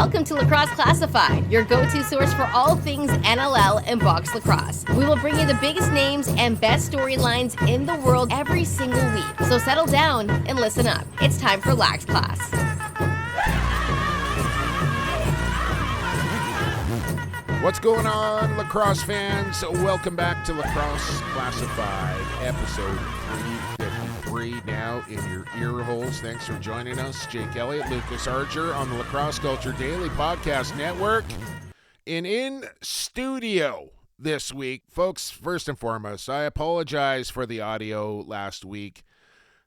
Welcome to Lacrosse Classified, your go-to source for all things NLL and box lacrosse. We will bring you the biggest names and best storylines in the world every single week. So settle down and listen up. It's time for Lax Class. What's going on, lacrosse fans? Welcome back to Lacrosse Classified, episode 353 now in your ear holes. Thanks for joining us. Jake Elliott, Lucas Archer on the Lacrosse Culture Daily Podcast Network. And in studio this week, folks, first and foremost, I apologize for the audio last week.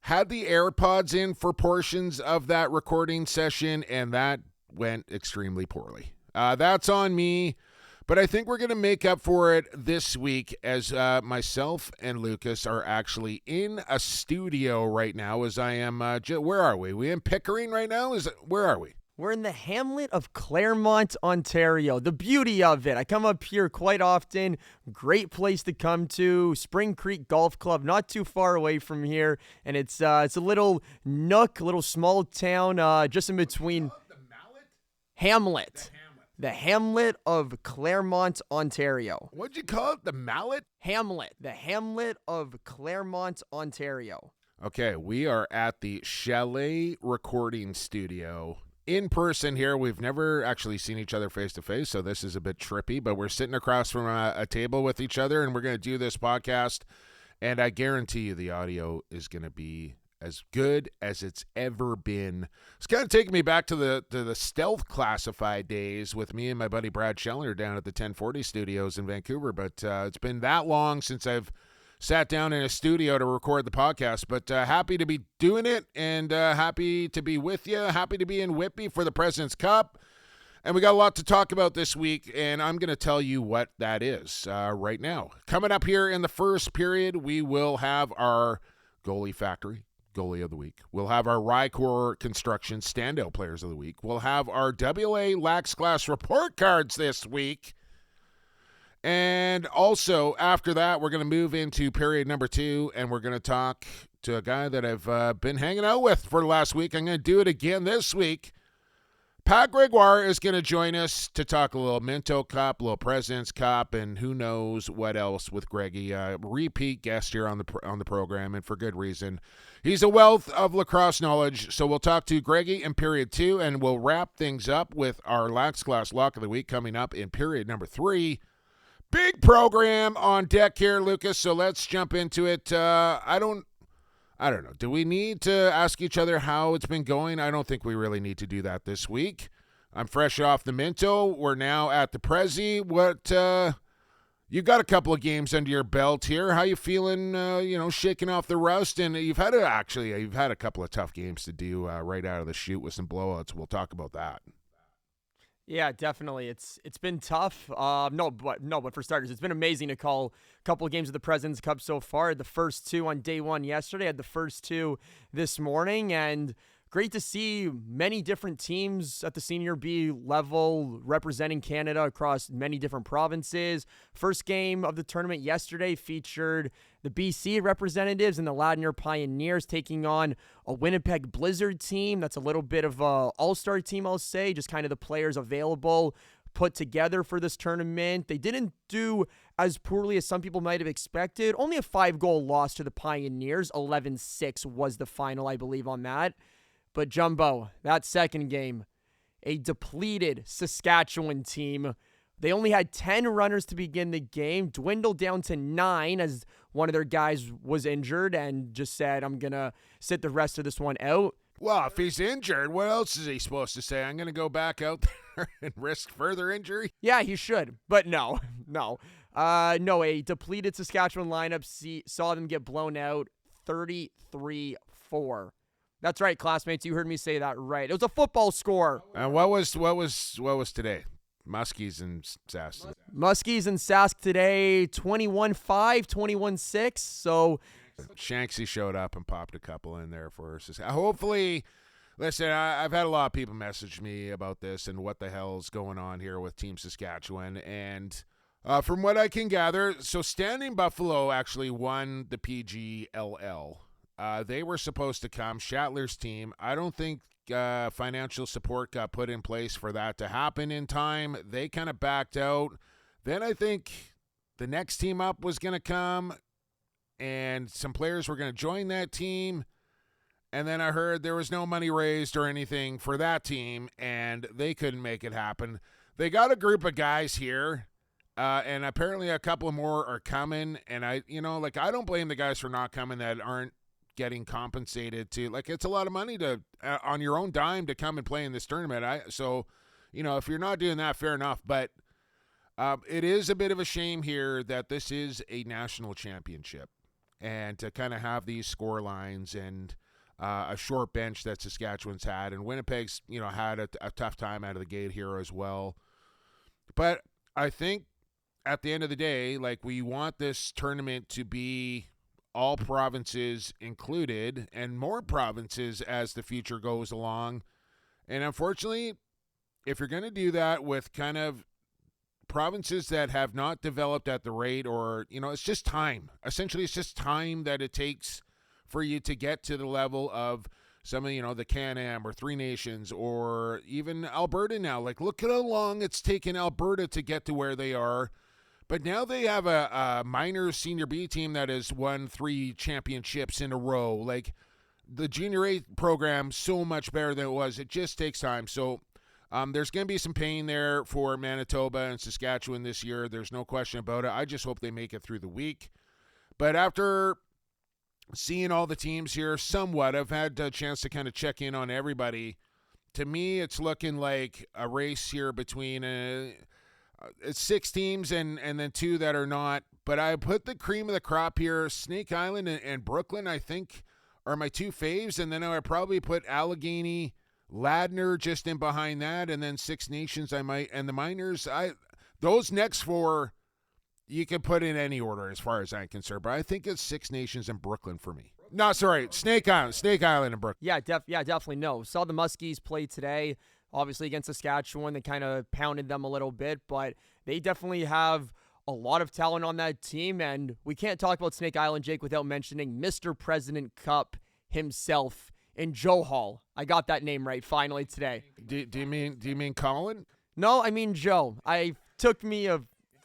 Had the AirPods in for portions of that recording session, and that went extremely poorly. That's on me. But I think we're going to make up for it this week as myself and Lucas are actually in a studio right now as I am, where are we? We in Pickering right now? Where are we? We're in the hamlet of Claremont, Ontario. The beauty of it. I come up here quite often. Great place to come to. Spring Creek Golf Club, not too far away from here. And it's a little nook, a little small town just in between. The Mallet? Hamlet. The hamlet of Claremont, Ontario. What'd you call it? The Mallet? Hamlet. The hamlet of Claremont, Ontario. Okay, we are at the Chalet recording studio in person here. We've never actually seen each other face to face, so this is a bit trippy, but we're sitting across from a table with each other, and we're going to do this podcast, and I guarantee you the audio is going to be as good as it's ever been. It's kind of taking me back to the Stealth Classified days with me and my buddy Brad Schellner down at the 1040 studios in Vancouver. But it's been that long since I've sat down in a studio to record the podcast. But happy to be doing it and happy to be with you. Happy to be in Whitby for the President's Cup. And we got a lot to talk about this week, and I'm going to tell you what that is right now. Coming up here in the first period, we will have our Goalie Factory Goalie of the Week. We'll have our Rycor Construction Standout Players of the Week. We'll have our WA Lax Class Report Cards this week. And also, after that, we're going to move into period number 2, and we're going to talk to a guy that I've been hanging out with for the last week. I'm going to do it again this week. Pat Gregoire is going to join us to talk a little Minto Cup, a little President's Cup, and who knows what else with Greggy. Repeat guest here on the program, and for good reason. He's a wealth of lacrosse knowledge, so we'll talk to Greggy in period 2, and we'll wrap things up with our Lax Class Lock of the Week coming up in period number 3. Big program on deck here, Lucas, so let's jump into it. I don't know. Do we need to ask each other how it's been going? I don't think we really need to do that this week. I'm fresh off the Minto. We're now at the Prezzy. You got a couple of games under your belt here. How you feeling, shaking off the rust? And you've had a couple of tough games to do right out of the chute with some blowouts. We'll talk about that. Yeah, definitely. It's been tough. But for starters, it's been amazing to call a couple of games of the President's Cup so far. The first 2 on day 1 yesterday, had the first 2 this morning, and great to see many different teams at the Senior B level representing Canada across many different provinces. First game of the tournament yesterday featured the BC representatives and the Ladner Pioneers taking on a Winnipeg Blizzard team. That's a little bit of a all-star team, I'll say, just kind of the players available put together for this tournament. They didn't do as poorly as some people might have expected. Only a 5-goal loss to the Pioneers. 11-6 was the final, I believe, on that. But Jumbo, that second game, a depleted Saskatchewan team. They only had 10 runners to begin the game, dwindled down to 9 as one of their guys was injured and just said, I'm going to sit the rest of this one out. Well, if he's injured, what else is he supposed to say? I'm going to go back out there and risk further injury? Yeah, he should, but no. A depleted Saskatchewan lineup saw them get blown out 33-4. That's right, classmates. You heard me say that right. It was a football score. And what was today? Muskies and Sask. Muskies and Sask today, 21-5, 21-6. So Shanksy showed up and popped a couple in there for us. Hopefully, listen, I've had a lot of people message me about this and what the hell's going on here with Team Saskatchewan. And from what I can gather, so Standing Buffalo actually won the PGLL. They were supposed to come. Shatler's team, I don't think financial support got put in place for that to happen in time. They kind of backed out. Then I think the next team up was going to come, and some players were going to join that team. And then I heard there was no money raised or anything for that team, and they couldn't make it happen. They got a group of guys here, and apparently a couple more are coming. And I don't blame the guys for not coming that aren't getting compensated to. Like, it's a lot of money to on your own dime to come and play in this tournament. So, if you're not doing that, fair enough. But it is a bit of a shame here that this is a national championship, and to kind of have these score lines and a short bench that Saskatchewan's had, and Winnipeg's, had a tough time out of the gate here as well. But I think at the end of the day, like, we want this tournament to be all provinces included and more provinces as the future goes along. And unfortunately, if you're going to do that with kind of provinces that have not developed at the rate, or, it's just time. Essentially, it's just time that it takes for you to get to the level of some of, the Can-Am or Three Nations or even Alberta now. Like, look at how long it's taken Alberta to get to where they are. But now they have a minor senior B team that has won 3 championships in a row. Like, the junior A program, so much better than it was. It just takes time. So there's going to be some pain there for Manitoba and Saskatchewan this year. There's no question about it. I just hope they make it through the week. But after seeing all the teams here somewhat, I've had a chance to kind of check in on everybody. To me, it's looking like a race here between it's 6 teams and then 2 that are not. But I put the cream of the crop here. Snake Island and Brooklyn, I think, are my 2 faves. And then I would probably put Allegheny, Ladner just in behind that. And then Six Nations I might. And the Miners, those next 4, you can put in any order as far as I'm concerned. But I think it's Six Nations and Brooklyn for me. No, sorry, Snake Island and Brooklyn. Yeah, definitely no. Saw the Muskies play today, obviously against Saskatchewan. They kind of pounded them a little bit, but they definitely have a lot of talent on that team. And we can't talk about Snake Island, Jake, without mentioning Mr. President Cup himself in Joe Hall. I got that name right finally today. Do you mean Colin? No, I mean Joe. I took me a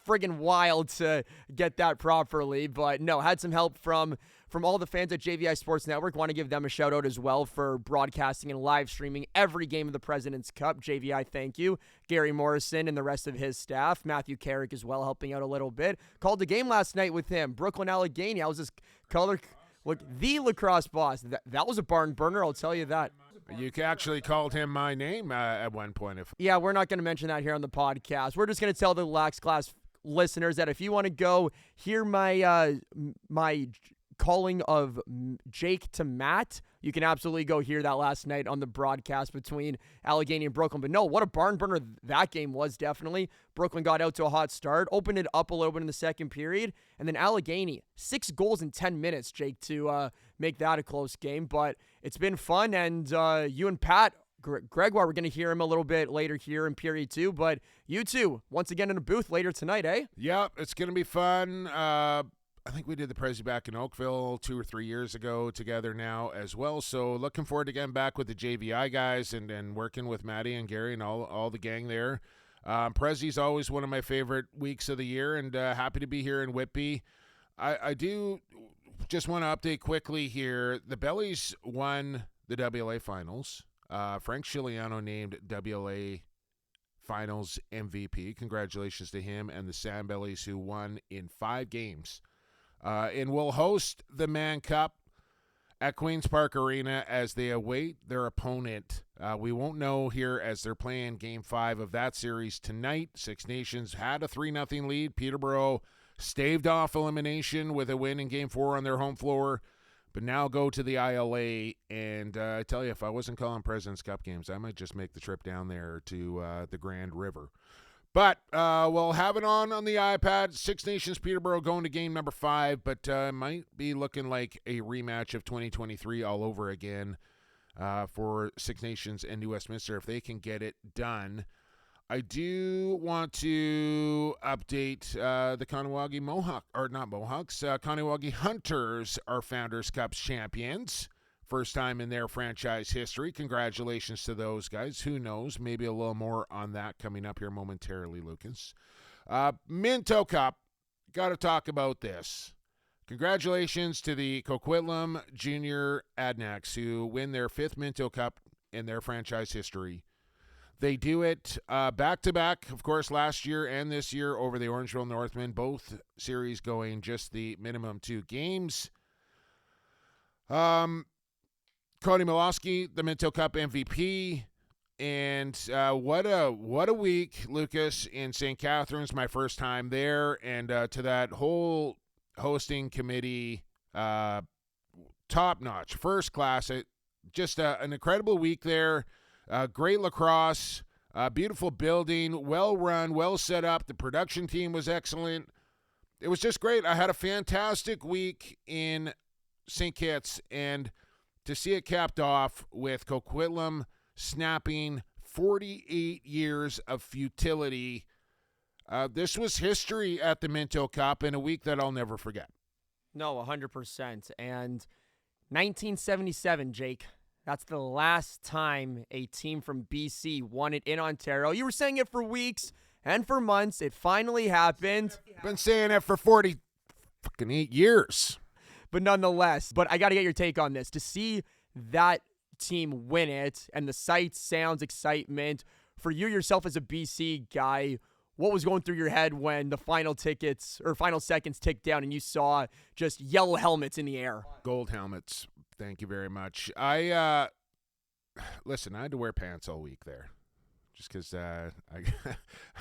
friggin' while to get that properly, but no, had some help from all the fans at JVI Sports Network. Want to give them a shout out as well for broadcasting and live streaming every game of the President's Cup. JVI, thank you. Gary Morrison and the rest of his staff. Matthew Carrick as well, helping out a little bit. Called the game last night with him. Brooklyn Allegheny. I was his the lacrosse boss. That was a barn burner, I'll tell you that. You actually called him my name at one point. Yeah, we're not going to mention that here on the podcast. We're just going to tell the Lax Class listeners that if you want to go hear my my calling of Jake to Matt, you can absolutely go hear that last night on the broadcast between Allegheny and Brooklyn. But no, what a barn burner that game was, definitely. Brooklyn got out to a hot start, opened it up a little bit in the second period, and then Allegheny, 6 goals in 10 minutes, Jake, to make that a close game. But it's been fun, and you and Pat Gregoire, we're going to hear him a little bit later here in period 2, but you two, once again in a booth later tonight, eh? Yep, it's going to be fun. I think we did the Prezzy back in Oakville 2 or 3 years ago together now as well, so looking forward to getting back with the JVI guys and working with Maddie and Gary and all the gang there. Prezzy's always one of my favorite weeks of the year, and happy to be here in Whitby. I do just want to update quickly here. The Bellies won the WLA Finals. Frank Chiliano named WLA Finals MVP. Congratulations to him and the Sandbellies, who won in 5 games. And will host the Mann Cup at Queen's Park Arena as they await their opponent. We won't know here as they're playing Game 5 of that series tonight. Six Nations had a 3-0 lead. Peterborough staved off elimination with a win in Game 4 on their home floor, but now go to the ILA. And I tell you, if I wasn't calling President's Cup games, I might just make the trip down there to the Grand River. But we'll have it on the iPad. Six Nations Peterborough going to game number 5, but might be looking like a rematch of 2023 all over again for Six Nations and New Westminster if they can get it done. I do want to update the Kahnawake Kahnawake Hunters are Founders Cup champions First time in their franchise history. Congratulations to those guys. Who knows? Maybe a little more on that coming up here momentarily, Lucas. Minto Cup. Got to talk about this. Congratulations to the Coquitlam Junior Adnacks who win their 5th Minto Cup in their franchise history. They do it back-to-back, of course, last year and this year over the Orangeville Northmen, both series going just the minimum 2 games. Cody Milosky, the Minto Cup MVP, and what a week, Lucas, in St. Catharines, my first time there, and to that whole hosting committee, top-notch, first class, just an incredible week there. Great lacrosse, beautiful building, well run, well set up. The production team was excellent. It was just great. I had a fantastic week in St. Kitts, and to see it capped off with Coquitlam snapping 48 years of futility. This was history at the Minto Cup in a week that I'll never forget. No, 100%. And 1977, Jake. That's the last time a team from BC won it in Ontario. You were saying it for weeks and for months. It finally happened. Been saying it for 48 years. But nonetheless, I got to get your take on this. To see that team win it and the sights, sounds, excitement, for you yourself as a BC guy, what was going through your head when the final tickets or final seconds ticked down and you saw just yellow helmets in the air? Gold helmets. Thank you very much. Listen, I had to wear pants all week there just because I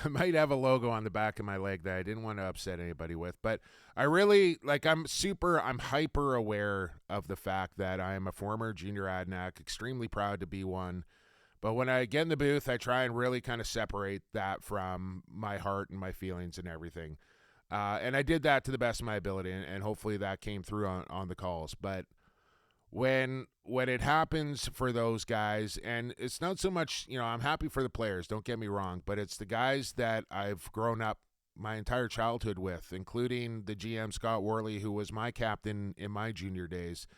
might have a logo on the back of my leg that I didn't want to upset anybody with. But I really, I'm hyper aware of the fact that I am a former junior Adnack, extremely proud to be one. But when I get in the booth, I try and really kind of separate that from my heart and my feelings and everything. And I did that to the best of my ability, and hopefully that came through on the calls. But when it happens for those guys, and it's not so much, I'm happy for the players, don't get me wrong, but it's the guys that I've grown up my entire childhood with, including the GM Scott Worley, who was my captain in my junior days,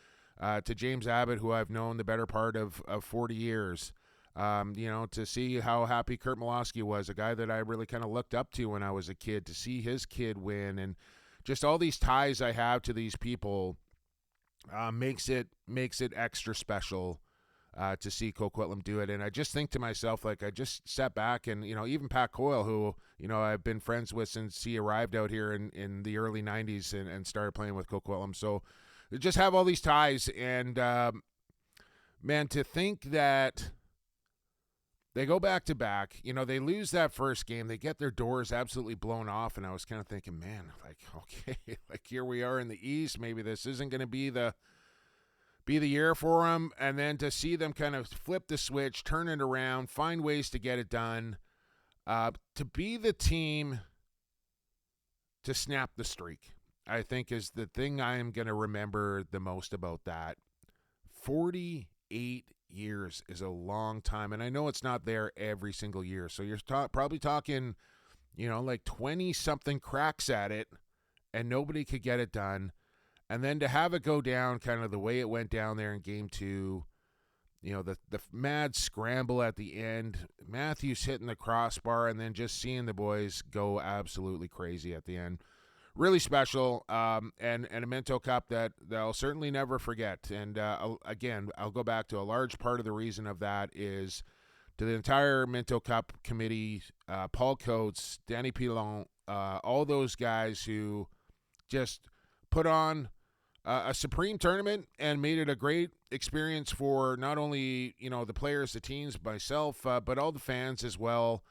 to James Abbott, who I've known the better part of 40 years. To see how happy Kurt Milosky was, a guy that I really kind of looked up to when I was a kid, to see his kid win, and just all these ties I have to these people makes it extra special to see Coquitlam do it. And I just think to myself, I just sat back and, even Pat Coyle, who, I've been friends with since he arrived out here in the early 90s and started playing with Coquitlam. So just have all these ties. And, man, to think that they go back-to-back, they lose that first game, they get their doors absolutely blown off, and I was kind of thinking, man, okay, here we are in the East, maybe this isn't going to be the year for them, and then to see them kind of flip the switch, turn it around, find ways to get it done, to be the team to snap the streak, I think is the thing I am going to remember the most about that. 48 years is a long time, and I know it's not there every single year, so you're probably talking 20-something cracks at it, and nobody could get it done. And then to have it go down kind of the way it went down there in game 2, the mad scramble at the end, Matthews hitting the crossbar, and then just seeing the boys go absolutely crazy at the end. Really special, and a Minto Cup that I'll certainly never forget. And again, I'll go back to a large part of the reason of that is to the entire Minto Cup committee, Paul Coates, Danny Pilon, all those guys who just put on a supreme tournament and made it a great experience for not only the players, the teams, myself, but all the fans as well.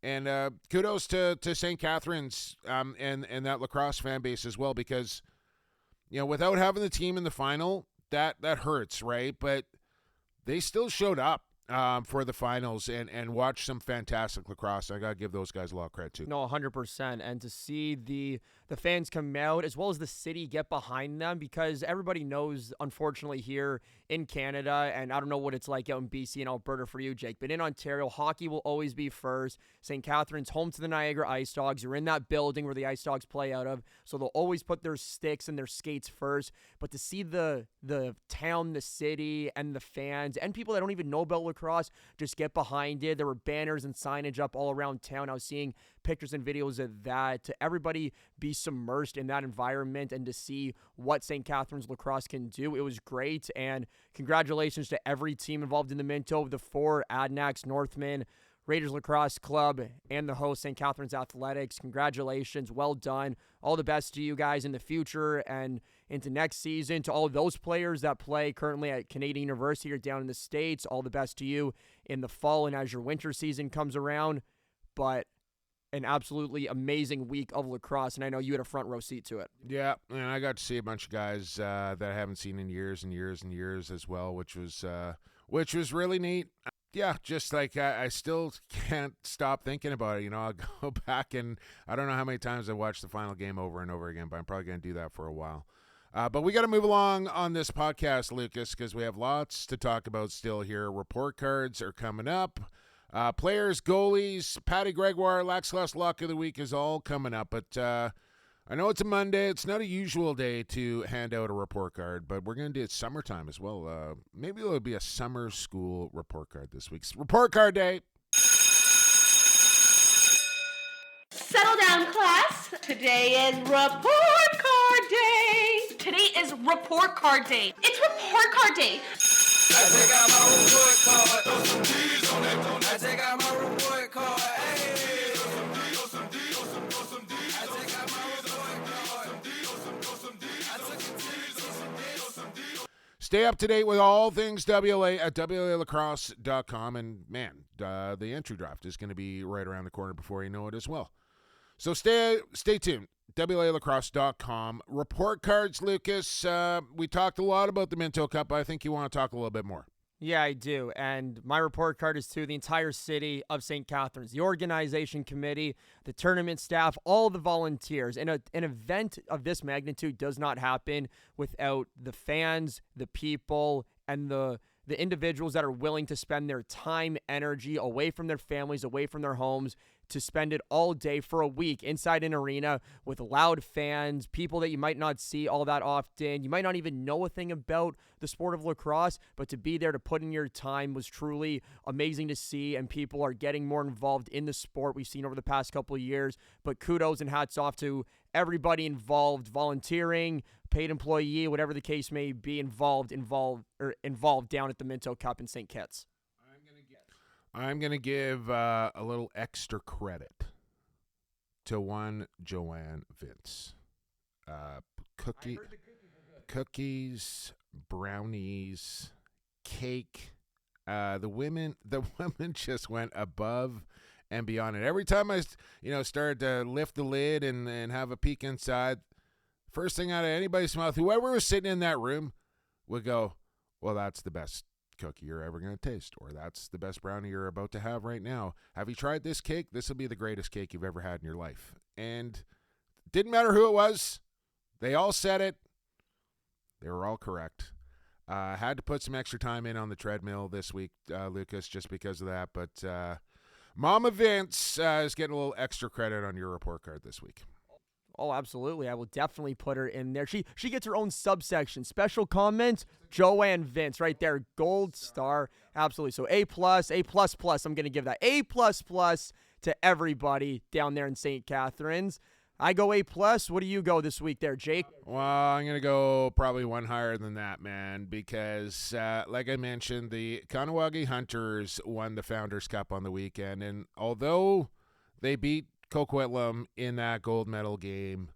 And kudos to St. Catharines and that lacrosse fan base as well, because, without having the team in the final, that hurts, right? But they still showed up for the finals and watched some fantastic lacrosse. I got to give those guys a lot of credit, too. No, 100%. And to see the the fans come out, as well as the city get behind them, because everybody knows, unfortunately, here in Canada, and I don't know what it's like out in BC and Alberta for you, Jake, but in Ontario, hockey will always be first. St. Catharines, home to the Niagara Ice Dogs. You're in that building where the Ice Dogs play out of, so they'll always put their sticks and their skates first. But to see the town, the city, and the fans, and people that don't even know about lacrosse just get behind it. There were banners and signage up all around town. I was seeing pictures and videos of that. To everybody be submersed in that environment and to see what St. Catharines lacrosse can do, it was great. And congratulations to every team involved in the Minto, the 4, Adnax, Northman, Raiders Lacrosse Club, and the host, St. Catharines Athletics. Congratulations. Well done. All the best to you guys in the future and into next season. To all those players that play currently at Canadian University or down in the States, all the best to you in the fall and as your winter season comes around. But an absolutely amazing week of lacrosse, and I know you had a front row seat to it. Yeah, and I got to see a bunch of guys that I haven't seen in years and years and years as well, which was really neat. Yeah, just like I still can't stop thinking about it. You know, I'll go back and I don't know how many times I watched the final game over and over again, but I'm probably going to do that for a while. But we got to move along on this podcast, Lucas, because we have lots to talk about still here. Report cards are coming up. Players, goalies, Pat Gregoire, Lax Class Lock of the Week is all coming up. But I know it's a Monday. It's not a usual day to hand out a report card, but we're going to do it summertime as well. Maybe it'll be a summer school report card this week. Report card day. Settle down, class. Today is report card day. Today is report card day. It's report card day. I take out my report card, throw some D's on it. I take out my report card, hey. Throw some D's. I take out my report card. I took some D's. Stay up to date with all things WLA at WLAlacrosse.com. And man, the entry draft is going to be right around the corner before you know it as well. So stay tuned. WLAlacrosse.com. Report cards, Lucas. We talked a lot about the Minto Cup. I think you want to talk a little bit more. Yeah, I do. And my report card is to the entire city of St. Catharines, the organization committee, the tournament staff, all the volunteers. And an event of this magnitude does not happen without the fans, the people, and the individuals that are willing to spend their time, energy away from their families, away from their homes, to spend it all day for a week inside an arena with loud fans, people that you might not see all that often. You might not even know a thing about the sport of lacrosse, but to be there to put in your time was truly amazing to see, and people are getting more involved in the sport we've seen over the past couple of years. But kudos and hats off to everybody involved, volunteering, paid employee, whatever the case may be, involved down at the Minto Cup in St. Kitts. I'm going to give a little extra credit to one Joanne Vince. Cookies, brownies, cake. The women just went above and beyond it. Every time I started to lift the lid and have a peek inside, first thing out of anybody's mouth, whoever was sitting in that room would go, well, that's the best cookie you're ever going to taste, or that's the best brownie you're about to have right now. Have you tried this cake? This will be the greatest cake you've ever had in your life. And didn't matter who it was. They all said it. They were all correct. Had to put some extra time in on the treadmill this week, Lucas, just because of that. But Mama Vince is getting a little extra credit on your report card this week. Oh, absolutely. I will definitely put her in there. She gets her own subsection. Special comments, Joanne Vince right there. Gold star. Absolutely. So A+. I'm going to give that A++ to everybody down there in St. Catharines. I go A+. What do you go this week there, Jake? Well, I'm going to go probably one higher than that, man, because like I mentioned, the Kahnawake Hunters won the Founders Cup on the weekend. And although they beat Coquitlam in that gold medal game,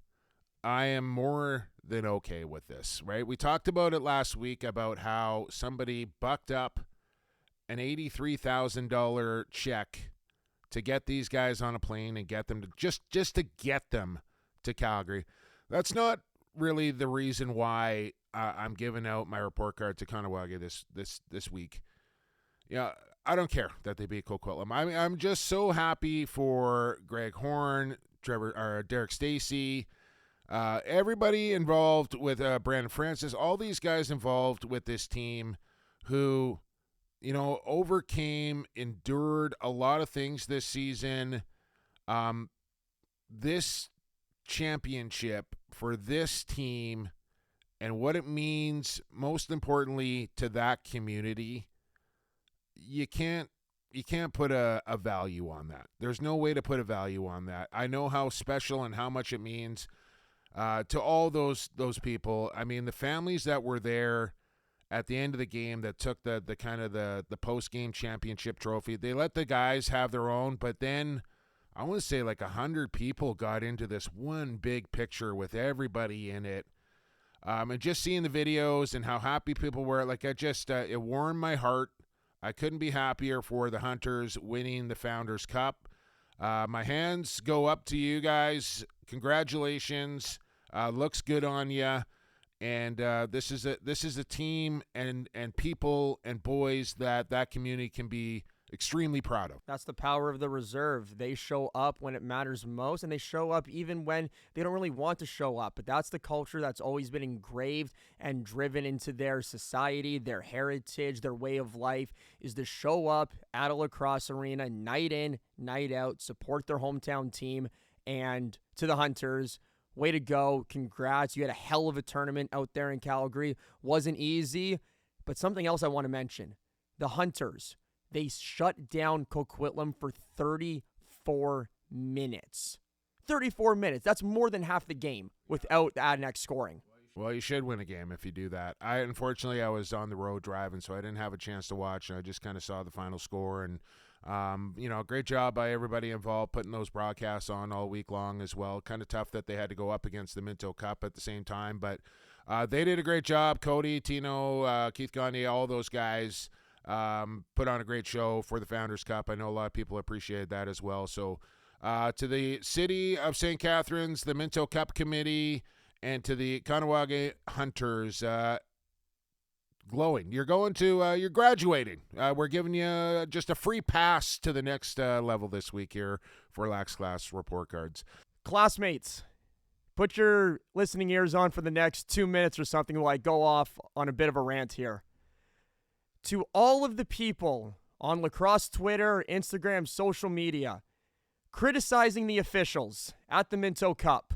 I am more than okay with this, right? We talked about it last week about how somebody bucked up an $83,000 check to get these guys on a plane and get them to just to get them to Calgary. That's not really the reason why I'm giving out my report card to Kahnawake this week. Yeah, I don't care that they beat Coquitlam. I'm just so happy for Greg Horn, Derek Stacey, everybody involved with Brandon Francis, all these guys involved with this team who, endured a lot of things this season. This championship for this team and what it means, most importantly, to that community, you can't put a value on that. There's no way to put a value on that. I know how special and how much it means to all those people. I mean, the families that were there at the end of the game that took the kind of the post-game championship trophy, they let the guys have their own, but then I want to say like 100 people got into this one big picture with everybody in it. And just seeing the videos and how happy people were, like it warmed my heart. I couldn't be happier for the Hunters winning the Founders Cup. My hands go up to you guys. Congratulations. Looks good on you. And this is a team and people and boys that community can be extremely proud of. That's the power of the reserve. They show up when it matters most, and they show up even when they don't really want to show up. But that's the culture that's always been engraved and driven into their society, their heritage, their way of life, is to show up at a lacrosse arena night in, night out, support their hometown team. And to the Hunters, way to go. Congrats. You had a hell of a tournament out there in Calgary. Wasn't easy. But something else I want to mention. The Hunters, they shut down Coquitlam for 34 minutes. 34 minutes. That's more than half the game without the Adnex scoring. Well, you should win a game if you do that. Unfortunately, I was on the road driving, so I didn't have a chance to watch. I just kind of saw the final score. And, great job by everybody involved putting those broadcasts on all week long as well. Kind of tough that they had to go up against the Minto Cup at the same time. But they did a great job. Cody, Tino, Keith Gagne, all those guys put on a great show for the Founders Cup. I know a lot of people appreciated that as well. So to the city of St. Catharines, the Minto Cup Committee, and to the Kahnawake Hunters, glowing. You're graduating. We're giving you just a free pass to the next level this week here for Lax Class Report Cards. Classmates, put your listening ears on for the next 2 minutes or something while I go off on a bit of a rant here. To all of the people on lacrosse Twitter, Instagram, social media, criticizing the officials at the Minto Cup,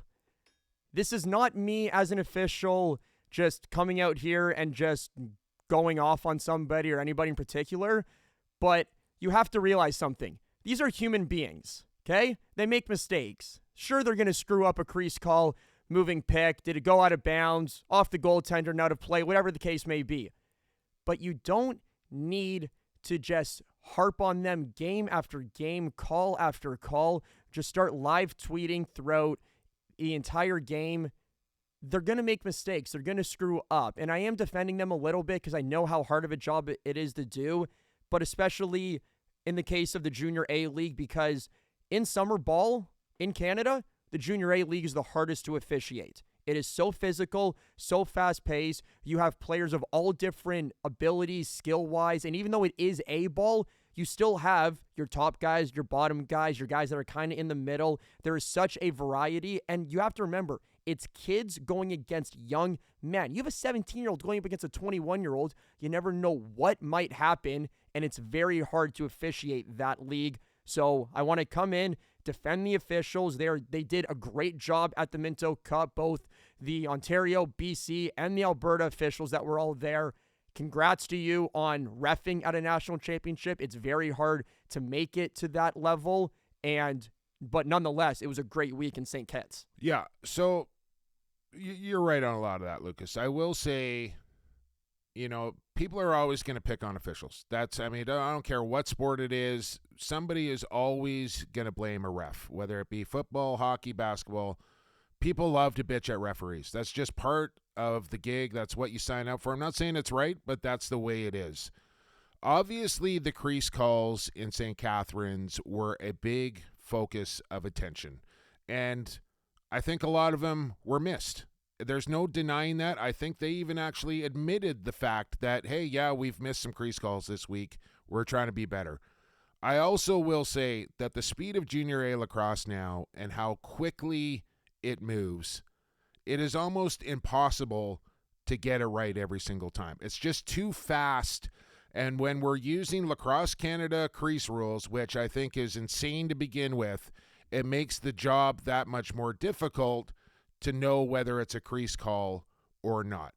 this is not me as an official just coming out here and just going off on somebody or anybody in particular, but you have to realize something. These are human beings, okay? They make mistakes. Sure, they're going to screw up a crease call, moving pick, did it go out of bounds, off the goaltender, not of play, whatever the case may be. But you don't need to just harp on them game after game, call after call. Just start live tweeting throughout the entire game. They're going to make mistakes. They're going to screw up. And I am defending them a little bit because I know how hard of a job it is to do, but especially in the case of the Junior A League, because in summer ball in Canada, the Junior A League is the hardest to officiate. It is so physical, so fast-paced. You have players of all different abilities, skill-wise, and even though it is A-ball, you still have your top guys, your bottom guys, your guys that are kind of in the middle. There is such a variety, and you have to remember, it's kids going against young men. You have a 17-year-old going up against a 21-year-old. You never know what might happen, and it's very hard to officiate that league. So I want to come in, defend the officials. They did a great job at the Minto Cup, both the Ontario, BC, and the Alberta officials that were all there. Congrats to you on reffing at a national championship. It's very hard to make it to that level, but nonetheless, it was a great week in St. Kitts. Yeah, so you're right on a lot of that, Lucas. I will say, people are always going to pick on officials. I don't care what sport it is. Somebody is always going to blame a ref, whether it be football, hockey, basketball. People love to bitch at referees. That's just part of the gig. That's what you sign up for. I'm not saying it's right, but that's the way it is. Obviously, the crease calls in St. Catharines were a big focus of attention, and I think a lot of them were missed. There's no denying that. I think they even actually admitted the fact that, hey, yeah, we've missed some crease calls this week. We're trying to be better. I also will say that the speed of Junior A lacrosse now and how quickly it moves, it is almost impossible to get it right every single time. It's just too fast. And when we're using Lacrosse Canada crease rules, which I think is insane to begin with, it makes the job that much more difficult to know whether it's a crease call or not.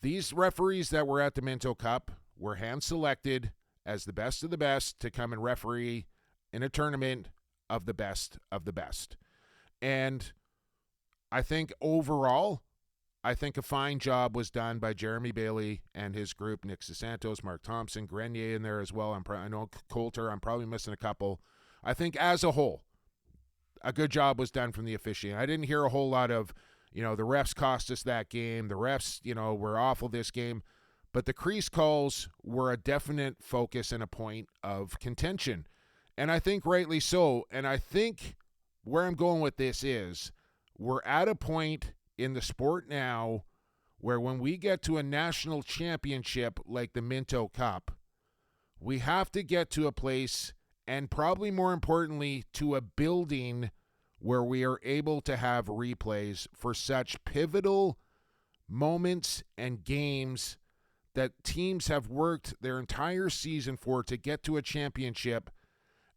These referees that were at the Minto Cup were hand-selected as the best of the best to come and referee in a tournament of the best of the best. And I think overall, I think a fine job was done by Jeremy Bailey and his group, Nick Santos, Mark Thompson, Grenier in there as well. I know Coulter, I'm probably missing a couple. I think as a whole, a good job was done from the officiating. I didn't hear a whole lot of, the refs cost us that game. The refs, were awful this game. But the crease calls were a definite focus and a point of contention. And I think rightly so. And I think where I'm going with this is we're at a point in the sport now where when we get to a national championship like the Minto Cup, we have to get to a place, and probably more importantly, to a building where we are able to have replays for such pivotal moments and games that teams have worked their entire season for to get to a championship,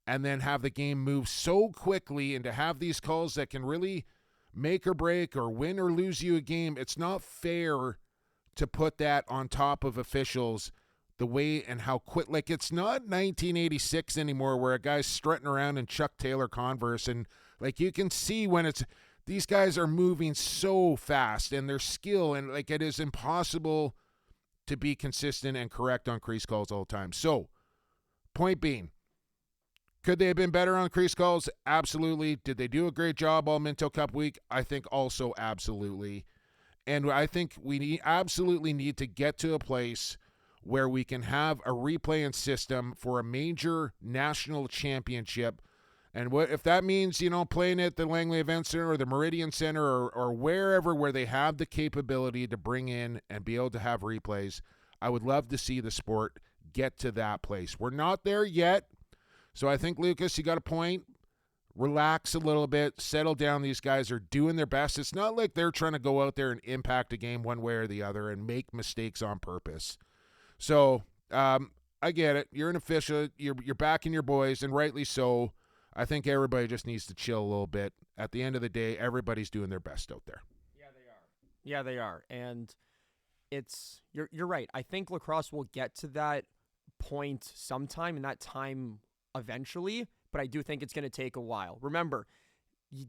and then have the game move so quickly, and to have these calls that can really make or break or win or lose you a game. It's not fair to put that on top of officials the way and how quick. Like, it's not 1986 anymore where a guy's strutting around in Chuck Taylor Converse, and like you can see when it's these guys are moving so fast and their skill, and like it is impossible to be consistent and correct on crease calls all the time. So, point being, could they have been better on crease calls? Absolutely. Did they do a great job all Minto Cup week? I think also absolutely. And I think we absolutely need to get to a place where we can have a replaying system for a major national championship. And what if that means, playing at the Langley Event Center or the Meridian Center or wherever where they have the capability to bring in and be able to have replays. I would love to see the sport get to that place. We're not there yet. So I think, Lucas, you got a point. Relax a little bit. Settle down. These guys are doing their best. It's not like they're trying to go out there and impact a game one way or the other and make mistakes on purpose. So I get it. You're an official. You're backing your boys, and rightly so. I think everybody just needs to chill a little bit. At the end of the day, everybody's doing their best out there. Yeah, they are. And you're right. I think lacrosse will get to that point sometime, and that time eventually, but I do think it's going to take a while. Remember,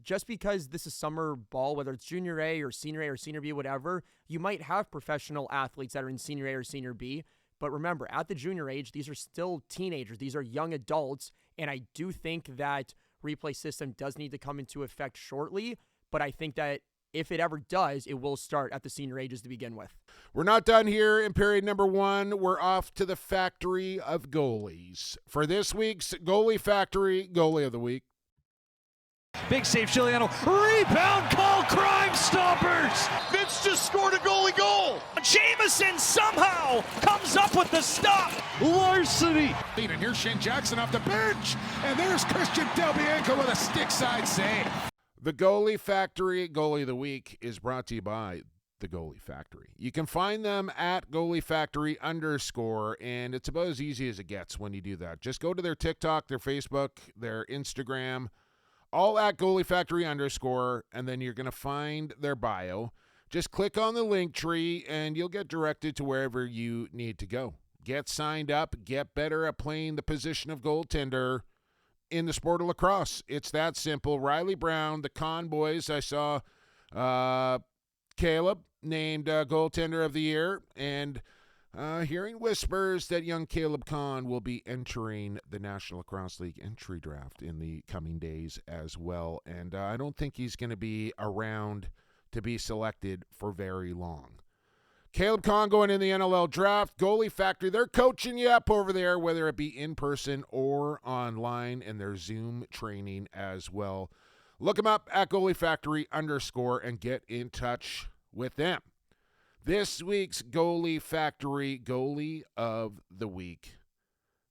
just because this is summer ball, whether it's junior A or senior B, whatever, you might have professional athletes that are in senior A or senior B, but remember, at the junior age, these are still teenagers. These are young adults, and I do think that replay system does need to come into effect shortly, but I think that if it ever does, it will start at the senior ages to begin with. We're not done here in period number 1. We're off to the factory of goalies for this week's Goalie Factory Goalie of the Week. Big save, Chiliano. Rebound call, Crime Stoppers. Vince just scored a goalie goal. Jameson somehow comes up with the stop. Larceny. And here's Shane Jackson off the bench. And there's Christian Del Bianco with a stick side save. The Goalie Factory Goalie of the Week is brought to you by the Goalie Factory. You can find them at Goalie Factory _, and it's about as easy as it gets when you do that. Just go to their TikTok, their Facebook, their Instagram, all at Goalie Factory _, and then you're going to find their bio. Just click on the link tree, and you'll get directed to wherever you need to go. Get signed up, get better at playing the position of goaltender in the sport of lacrosse. It's that simple. Riley Brown, the Con Boys, I saw Caleb named goaltender of the year, and hearing whispers that young Caleb Con will be entering the National Lacrosse League entry draft in the coming days as well, and I don't think he's going to be around to be selected for very long. Caleb Con going in the NLL draft. Goalie Factory, they're coaching you up over there, whether it be in person or online, and their Zoom training as well. Look them up at Goalie Factory _ and get in touch with them. This week's Goalie Factory Goalie of the Week.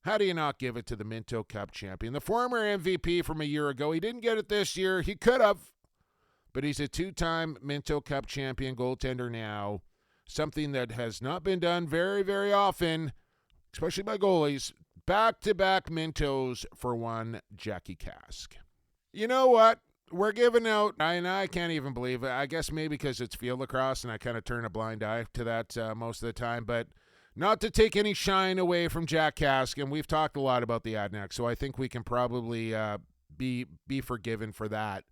How do you not give it to the Minto Cup champion, the former MVP from a year ago? He didn't get it this year. He could have, but he's a 2-time Minto Cup champion goaltender now, something that has not been done very, very often, especially by goalies. Back-to-back Mintos for one Jackie Cask. You know what? We're giving out, and I can't even believe it. I guess maybe because it's field lacrosse and I kind of turn a blind eye to that most of the time, but not to take any shine away from Jack Cask, and we've talked a lot about the Adnac, so I think we can probably be forgiven for that.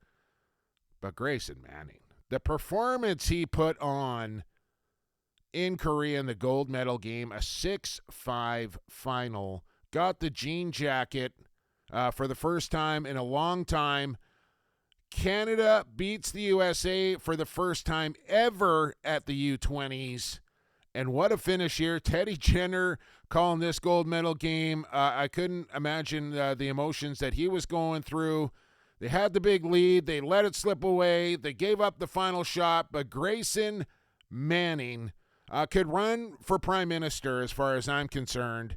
But Grayson Manning, the performance he put on in Korea in the gold medal game, a 6-5 final, got the jean jacket for the first time in a long time. Canada beats the USA for the first time ever at the U20s. And what a finish here. Teddy Jenner calling this gold medal game. I couldn't imagine the emotions that he was going through. They had the big lead. They let it slip away. They gave up the final shot. But Grayson Manning could run for prime minister as far as I'm concerned.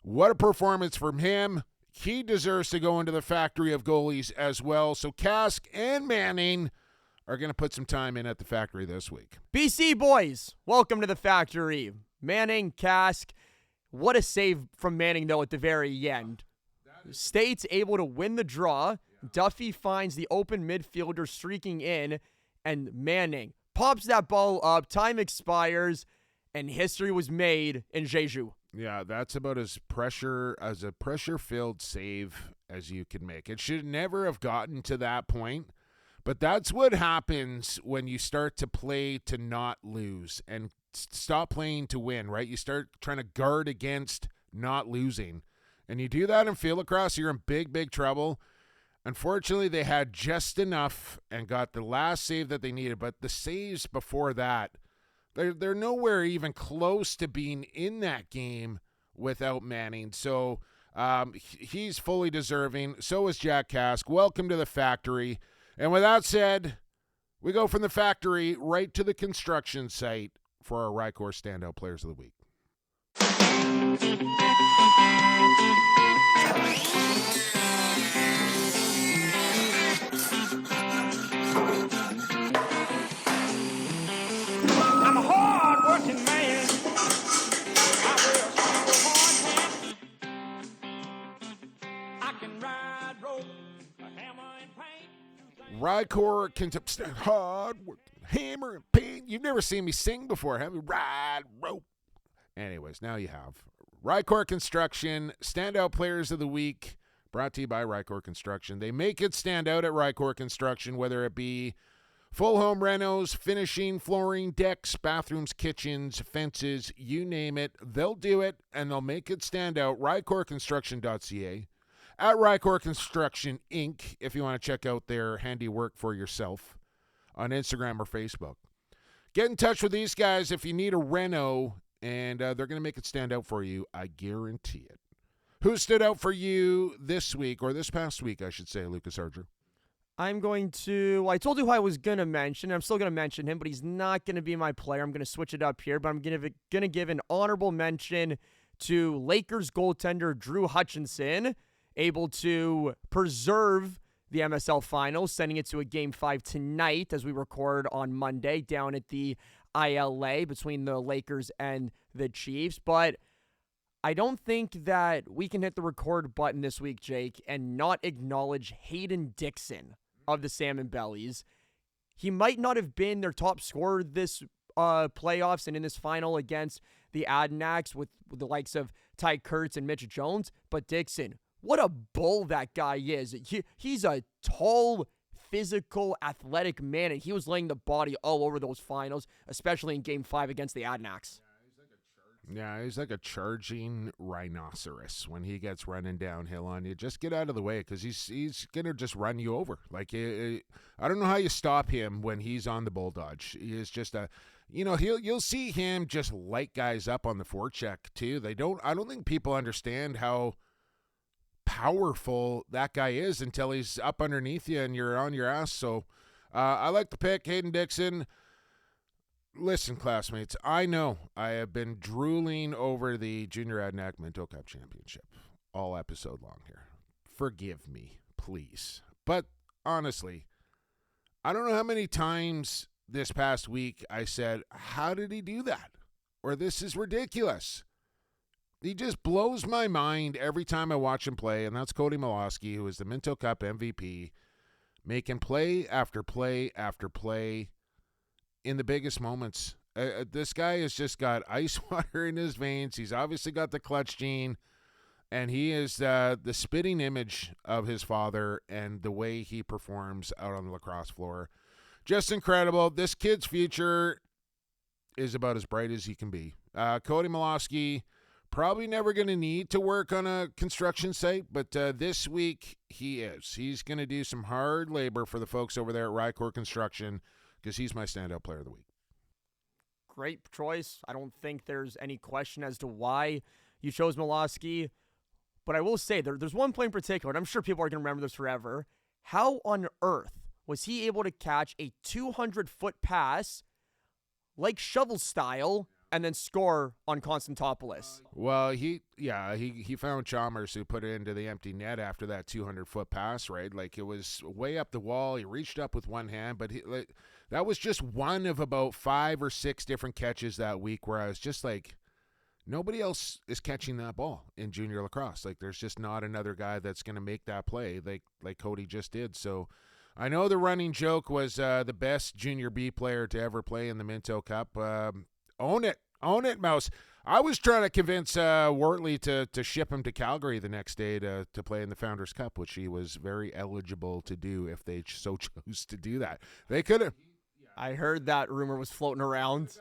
What a performance from him. He deserves to go into the factory of goalies as well. So Cask and Manning are going to put some time in at the factory this week. BC boys, welcome to the factory. Manning, Cask, what a save from Manning, though, at the very end. State's able to win the draw. Duffy finds the open midfielder streaking in, and Manning pops that ball up. Time expires, and history was made in Jeju. Yeah, that's about as a pressure-filled save as you can make. It should never have gotten to that point, but that's what happens when you start to play to not lose and stop playing to win, right? You start trying to guard against not losing, and you do that in field lacrosse, you're in big, big trouble. Unfortunately, they had just enough and got the last save that they needed, but the saves before that, they're nowhere even close to being in that game without Manning. So he's fully deserving. So is Jack Cask. Welcome to the factory. And with that said, we go from the factory right to the construction site for our Rycor Standout Players of the Week. I'm a hard-working man. I wear a hard hat. I can ride rope, a hammer and paint. Rycor hard work, hammer and paint. You've never seen me sing before, have you? Ride rope. Anyways, now you have. Rycor Construction, Standout Players of the Week, brought to you by Rycor Construction. They make it stand out at Rycor Construction, whether it be full home renos, finishing, flooring, decks, bathrooms, kitchens, fences, you name it. They'll do it, and they'll make it stand out. RycorConstruction.ca. At Rycor Construction, Inc., if you want to check out their handiwork for yourself on Instagram or Facebook. Get in touch with these guys if you need a reno, and they're going to make it stand out for you. I guarantee it. Who stood out for you this week, or this past week, I should say, Lucas Archer? I told you who I was going to mention. I'm still going to mention him, but he's not going to be my player. I'm going to switch it up here, but I'm going to give an honorable mention to Lakers goaltender Drew Hutchinson, able to preserve the MSL Finals, sending it to a Game 5 tonight as we record on Monday down at the ILA between the Lakers and the Chiefs. But I don't think that we can hit the record button this week, Jake, and not acknowledge Hayden Dixon of the Salmon Bellies. He might not have been their top scorer this playoffs and in this final against the Adnacs with the likes of Ty Kurtz and Mitch Jones, but Dixon, what a bull that guy is. He's a tall, physical, athletic man, and he was laying the body all over those finals, especially in Game 5 against the Adnacs. Yeah, he's like a charging rhinoceros when he gets running downhill on you. Just get out of the way because he's going to just run you over. Like, I don't know how you stop him when he's on the bull dodge. He is just you'll see him just light guys up on the forecheck too. I don't think people understand how powerful that guy is until he's up underneath you and you're on your ass. So I like the pick, Hayden Dixon. Listen, classmates, I know I have been drooling over the Junior Adnac Minto Cup Championship all episode long here. Forgive me, please. But honestly, I don't know how many times this past week I said, how did he do that? Or this is ridiculous. He just blows my mind every time I watch him play, and that's Cody Milosky, who is the Minto Cup MVP, making play after play after play in the biggest moments. This guy has just got ice water in his veins. He's obviously got the clutch gene, and he is the spitting image of his father and the way he performs out on the lacrosse floor. Just incredible. This kid's future is about as bright as he can be. Cody Milosky, probably never going to need to work on a construction site, but this week he is. He's going to do some hard labor for the folks over there at Rycor Construction because he's my standout player of the week. Great choice. I don't think there's any question as to why you chose Milosky, but I will say there's one play in particular, and I'm sure people are going to remember this forever. How on earth was he able to catch a 200-foot pass like shovel style and then score on Konstantopoulos? Well, he found Chalmers who put it into the empty net after that 200-foot pass, right? Like, it was way up the wall. He reached up with one hand, but that was just one of about 5 or 6 different catches that week where I was just like, nobody else is catching that ball in junior lacrosse. Like, there's just not another guy that's going to make that play like Cody just did. So I know the running joke was the best junior B player to ever play in the Minto Cup. Own it, Mouse. I was trying to convince Wortley to ship him to Calgary the next day to play in the Founders Cup, which he was very eligible to do if they so chose to do that. They could have. I heard that rumor was floating around.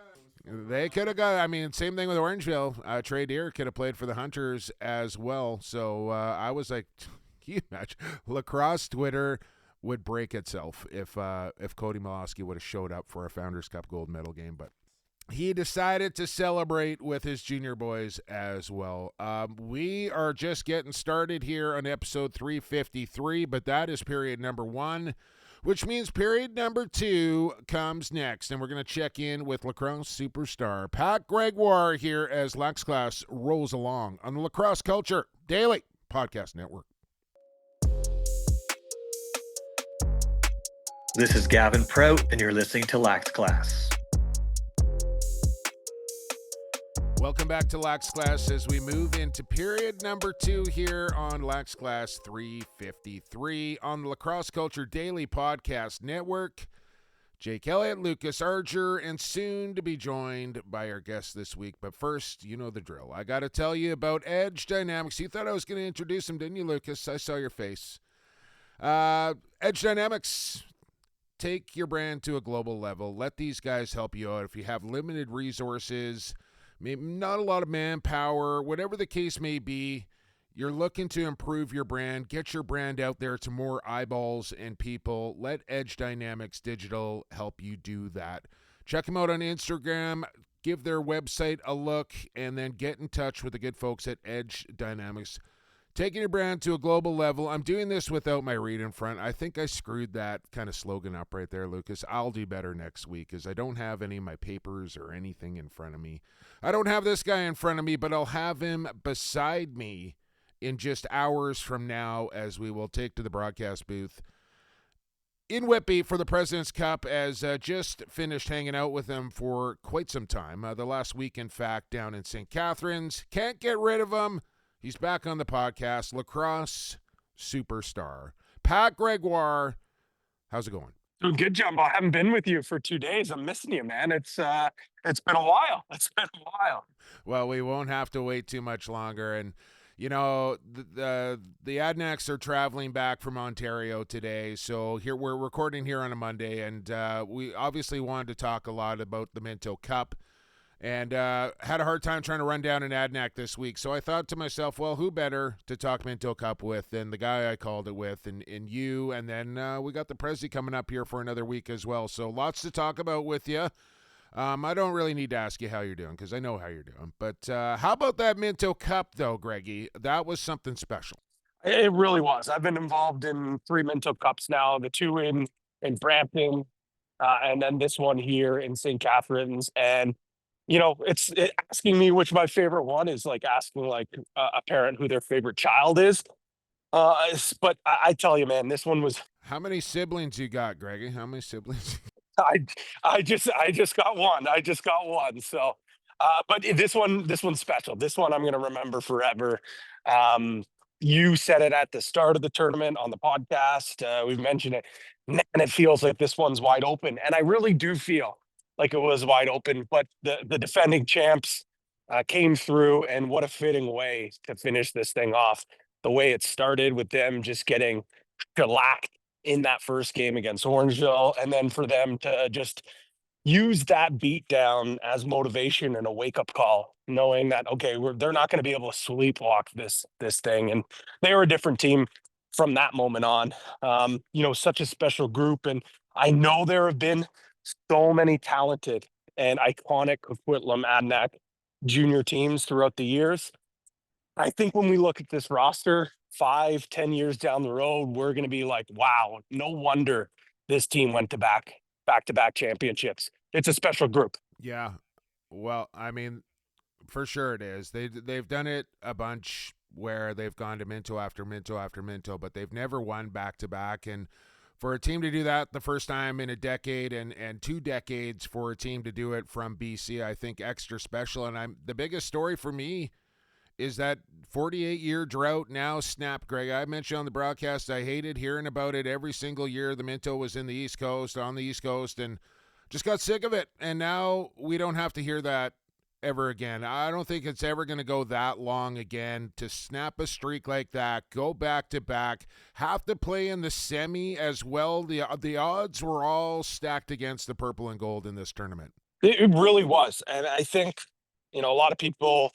They could have got. I mean, same thing with Orangeville. Trey Deer could have played for the Hunters as well. So I was like, can you imagine? Lacrosse Twitter would break itself if Cody Milosky would have showed up for a Founders Cup gold medal game, but he decided to celebrate with his junior boys as well. We are just getting started here on episode 353, but that is period number 1, which means period number 2 comes next, and we're going to check in with lacrosse superstar Pat Gregoire here as Lax Class rolls along on the Lacrosse Culture Daily Podcast Network. This is Gavin Prout, and you're listening to Lax Class. Welcome back to Lax Class as we move into period number 2 here on Lax Class 353 on the Lacrosse Culture Daily Podcast Network. Jake Elliott, Lucas Arger, and soon to be joined by our guest this week. But first, you know the drill. I got to tell you about Edge Dynamics. You thought I was going to introduce him, didn't you, Lucas? I saw your face. Edge Dynamics, take your brand to a global level. Let these guys help you out. If you have limited resources, maybe not a lot of manpower, whatever the case may be, you're looking to improve your brand, get your brand out there to more eyeballs and people. Let Edge Dynamics Digital help you do that. Check them out on Instagram, give their website a look, and then get in touch with the good folks at Edge Dynamics. Taking your brand to a global level. I'm doing this without my read in front. I think I screwed that kind of slogan up right there, Lucas. I'll do better next week because I don't have any of my papers or anything in front of me. I don't have this guy in front of me, but I'll have him beside me in just hours from now as we will take to the broadcast booth in Whitby for the President's Cup, as just finished hanging out with him for quite some time. The last week, in fact, down in St. Catharines. Can't get rid of him. He's back on the podcast, lacrosse superstar Pat Gregoire. How's it going? Oh, good, Jumbo. I haven't been with you for 2 days. I'm missing you, man. It's been a while. It's been a while. Well, we won't have to wait too much longer. And, you know, the Adnacks are traveling back from Ontario today. So here we're recording here on a Monday, and we obviously wanted to talk a lot about the Minto Cup. And had a hard time trying to run down an Adnack this week. So I thought to myself, well, who better to talk Minto Cup with than the guy I called it with and you. And then we got the Prezzy coming up here for another week as well. So lots to talk about with you. I don't really need to ask you how you're doing because I know how you're doing. But how about that Minto Cup, though, Greggy? That was something special. It really was. I've been involved in 3 Minto Cups now, the 2 in Brampton, and then this one here in St. Catharines. And you know, it's asking me which my favorite one is like asking like a parent who their favorite child is. But I tell you, man, this one was How many siblings you got, Greggy? How many siblings? I just got one. I just got one. So, but this one's special. This one I'm gonna remember forever. Um, you said it at the start of the tournament on the podcast. We've mentioned it, and it feels like this one's wide open, and I really do feel like it was wide open. But the defending champs came through, and what a fitting way to finish this thing off. The way it started with them just getting shellacked in that first game against Orangeville, and then for them to just use that beatdown as motivation and a wake up call, knowing that okay, they're not going to be able to sleepwalk this thing, and they were a different team from that moment on. Such a special group, and I know there have been so many talented and iconic Coquitlam Adanac junior teams throughout the years. I think when we look at this roster 5-10 years down the road, we're going to be like, wow, no wonder this team went to back-to-back championships. It's a special group. Yeah. Well, I mean, for sure it is. They've done it a bunch where they've gone to Minto after Minto after Minto, but they've never won back-to-back. And for a team to do that the first time in a decade and 2 decades for a team to do it from BC, I think extra special. And the biggest story for me is that 48-year drought now snapped, Greg. I mentioned on the broadcast I hated hearing about it every single year. The Minto was on the East Coast, and just got sick of it. And now we don't have to hear that ever again. I don't think it's ever going to go that long again to snap a streak like that, go back-to-back, have to play in the semi as well. The odds were all stacked against the purple and gold in this tournament. It really was. And I think, a lot of people,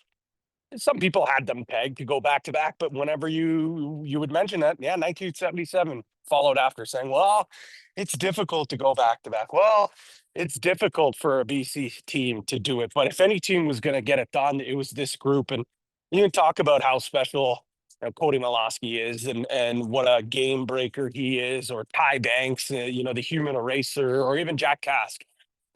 some people had them pegged to go back to back, but whenever you would mention that, 1977 followed after saying, well, it's difficult to go back to back. Well, it's difficult for a BC team to do it, but if any team was going to get it done, it was this group. And you can talk about how special Cody Malosky is and what a game breaker he is, or Ty Banks, the human eraser, or even Jack Cask.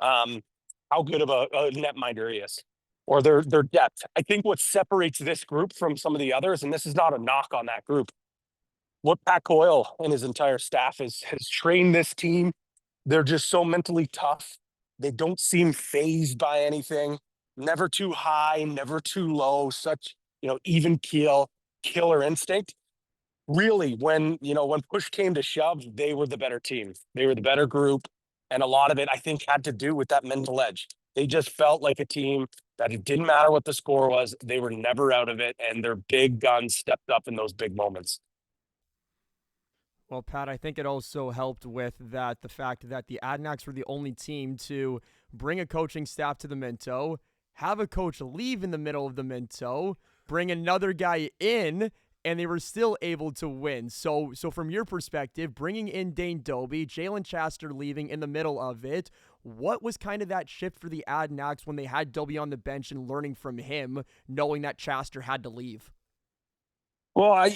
How good of a netminder he is, or their depth. I think what separates this group from some of the others, and this is not a knock on that group, what Pat Coyle and his entire staff has trained this team. They're just so mentally tough. They don't seem phased by anything. Never too high, never too low. Such, even keel, killer instinct. Really, when push came to shove, they were the better team. They were the better group. And a lot of it, I think, had to do with that mental edge. They just felt like a team that it didn't matter what the score was. They were never out of it. And their big guns stepped up in those big moments. Well, Pat, I think it also helped with the fact that the Adanacs were the only team to bring a coaching staff to the Minto, have a coach leave in the middle of the Minto, bring another guy in, and they were still able to win. So from your perspective, bringing in Dane Dobie, Jalen Chester leaving in the middle of it, what was kind of that shift for the Adanacs when they had Dobie on the bench and learning from him, knowing that Chester had to leave? Well, I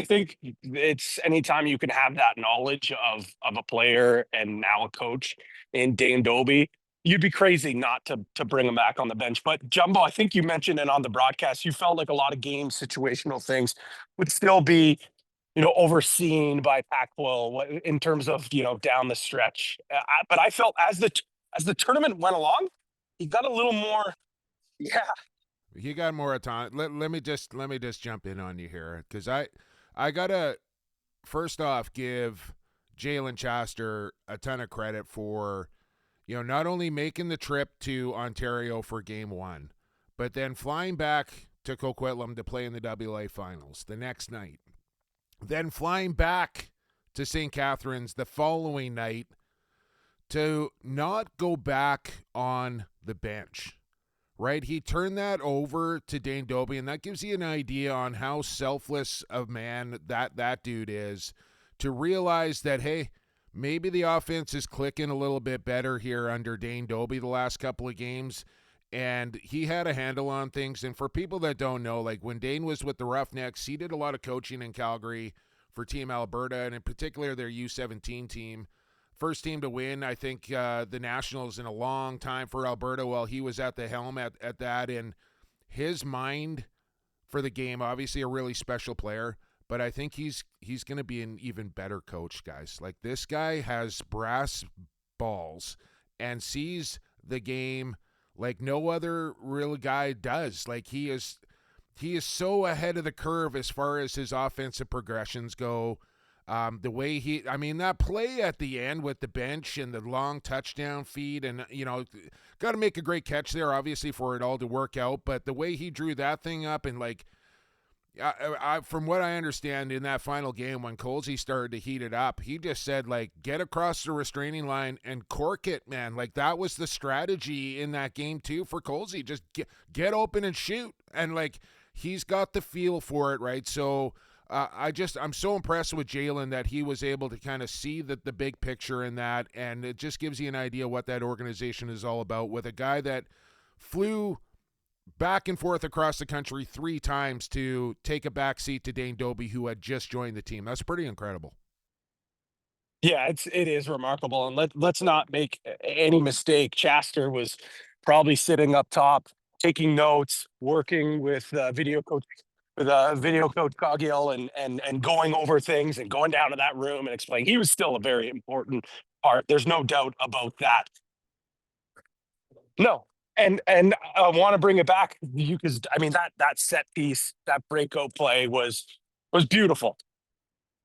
think it's anytime you can have that knowledge of a player and now a coach in Dane Dobie, you'd be crazy not to bring him back on the bench. But Jumbo, I think you mentioned it on the broadcast. You felt like a lot of game situational things would still be, overseen by Pac-12 in terms of down the stretch. But I felt as the tournament went along, he got a little more, yeah. He got more time. Let me just jump in on you here, because I gotta first off give Jalen Chester a ton of credit for not only making the trip to Ontario for game 1, but then flying back to Coquitlam to play in the WA finals the next night, then flying back to St. Catharines the following night to not go back on the bench. Right, he turned that over to Dane Dobie, and that gives you an idea on how selfless of man that dude is, to realize that, hey, maybe the offense is clicking a little bit better here under Dane Dobie the last couple of games, and he had a handle on things. And for people that don't know, like when Dane was with the Roughnecks, he did a lot of coaching in Calgary for Team Alberta, and in particular their U17 team. First team to win, I think, the Nationals in a long time for Alberta while he was at the helm at that. And his mind for the game, obviously a really special player, but I think he's going to be an even better coach, guys. Like, this guy has brass balls and sees the game like no other real guy does. Like, he is so ahead of the curve as far as his offensive progressions go. The way that play at the end with the bench and the long touchdown feed, and, got to make a great catch there, obviously, for it all to work out. But the way he drew that thing up, and, like, from what I understand, in that final game when Colsey started to heat it up, he just said, like, get across the restraining line and cork it, man. Like, that was the strategy in that game too for Colsey. Just get open and shoot. And, like, he's got the feel for it, right? So I'm so impressed with Jalen that he was able to kind of see the big picture in that, and it just gives you an idea what that organization is all about, with a guy that flew back and forth across the country 3 times to take a back seat to Dane Doby, who had just joined the team. That's pretty incredible. Yeah, it is remarkable, and let's not make any mistake. Chaster was probably sitting up top, taking notes, working with video coach Cogiel, and going over things and going down to that room and explaining. He was still a very important part. There's no doubt about that. No. And I want to bring it back, because I mean that set piece, that breakout play was beautiful.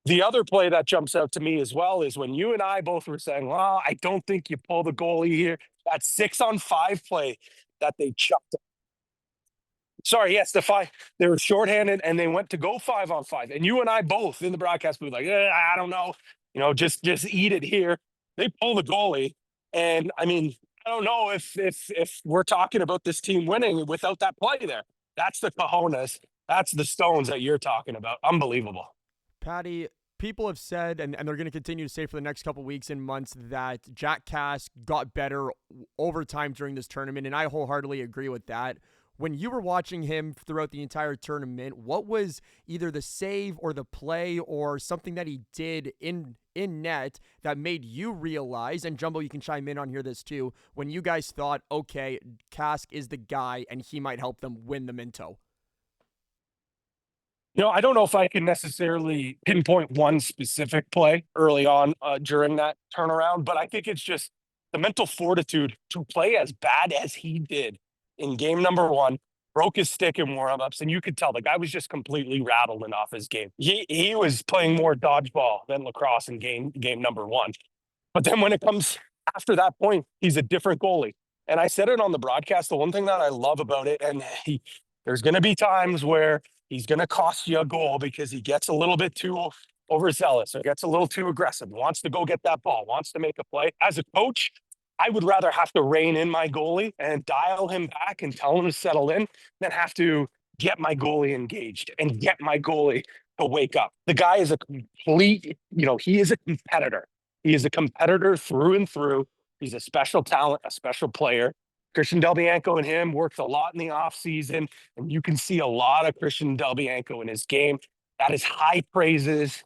The other play that jumps out to me as well is when you and I both were saying, well, I don't think you pull the goalie here. That 6-on-5 play that they chucked. Sorry, yes, the 5. They were shorthanded and they went to go 5-on-5. And you and I both in the broadcast booth like, I don't know, just eat it here. They pull the goalie, and I mean, I don't know if we're talking about this team winning without that play there. That's the cojones. That's the stones that you're talking about. Unbelievable. Paddy, people have said, and they're going to continue to say for the next couple weeks and months, that Jack Cask got better over time during this tournament, and I wholeheartedly agree with that. When you were watching him throughout the entire tournament, what was either the save or the play or something that he did in net that made you realize, and Jumbo, you can chime in on here this too, when you guys thought, okay, Cask is the guy and he might help them win the Minto? I don't know if I can necessarily pinpoint one specific play early on during that turnaround, but I think it's just the mental fortitude to play as bad as he did in game number 1, broke his stick in warm-ups, and you could tell the guy was just completely rattled and off his game. He was playing more dodgeball than lacrosse in game number 1. But then when it comes after that point, he's a different goalie. And I said it on the broadcast, the one thing that I love about it, and there's going to be times where he's going to cost you a goal because he gets a little bit too overzealous or gets a little too aggressive, wants to go get that ball, wants to make a play. As a coach, I would rather have to rein in my goalie and dial him back and tell him to settle in than have to get my goalie engaged and get my goalie to wake up. The guy is a complete, he is a competitor. He is a competitor through and through. He's a special talent, a special player. Christian Delbianco and him worked a lot in the offseason, and you can see a lot of Christian Delbianco in his game. That is high praises.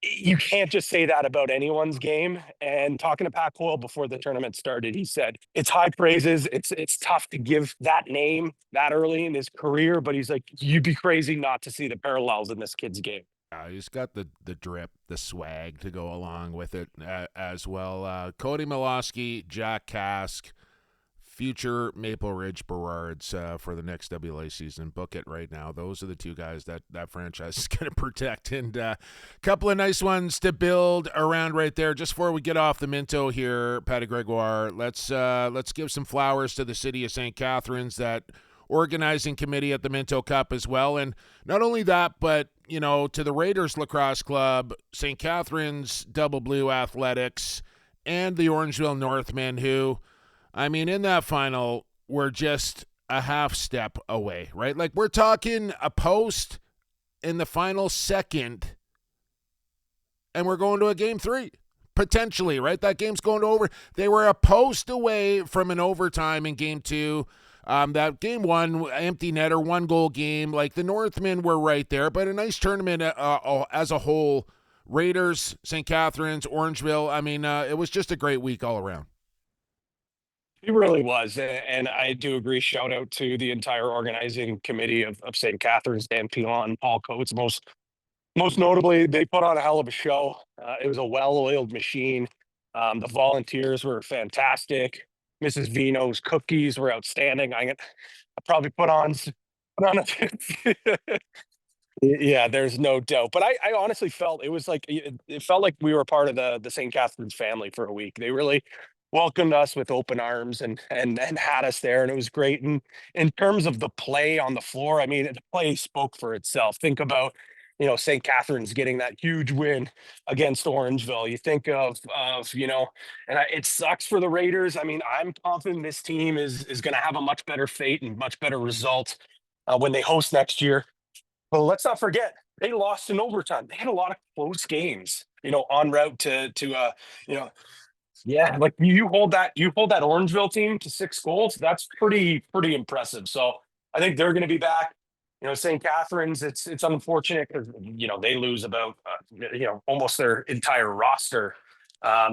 You can't just say that about anyone's game. And talking to Pat Coyle before the tournament started, he said, it's high praises. It's tough to give that name that early in his career, but he's like, you'd be crazy not to see the parallels in this kid's game. He's got the drip, the swag to go along with it as well. Cody Milosky, Jack Cask, future Maple Ridge Berards for the next WLA season. Book it right now. Those are the 2 guys that franchise is going to protect. And a couple of nice ones to build around right there. Just before we get off the Minto here, Pat Gregoire, let's give some flowers to the city of St. Catharines, that organizing committee at the Minto Cup as well. And not only that, but to the Raiders Lacrosse Club, St. Catharines Double Blue Athletics, and the Orangeville Northmen, who, I mean, in that final, we're just a half step away, right? Like, we're talking a post in the final second, and we're going to a game 3, potentially, right? That game's going to over. They were a post away from an overtime in game 2. That game 1, empty netter, 1-goal game. Like, the Northmen were right there, but a nice tournament as a whole. Raiders, St. Catharines, Orangeville. I mean, it was just a great week all around. It really was. And I do agree. Shout out to the entire organizing committee of St. Catharines, Dan Pilon, Paul Coates, most Most notably, they put on a hell of a show. It was a well-oiled machine. The volunteers were fantastic. Mrs. Vino's cookies were outstanding. I probably put on a yeah, there's no doubt. But I honestly felt it was like it felt like we were part of the St. Catharines family for a week. They really welcomed us with open arms and had us there, and it was great. And in terms of the play on the floor, I mean, the play spoke for itself. Think about St. Catharines getting that huge win against Orangeville. You think of it sucks for the Raiders. I mean, I'm confident this team is going to have a much better fate and much better result when they host next year. But let's not forget, they lost in overtime. They had a lot of close games, en route you know, yeah, like you hold that Orangeville team to 6 goals. That's pretty impressive. So I think they're going to be back. St. Catharines. It's unfortunate because they lose about almost their entire roster.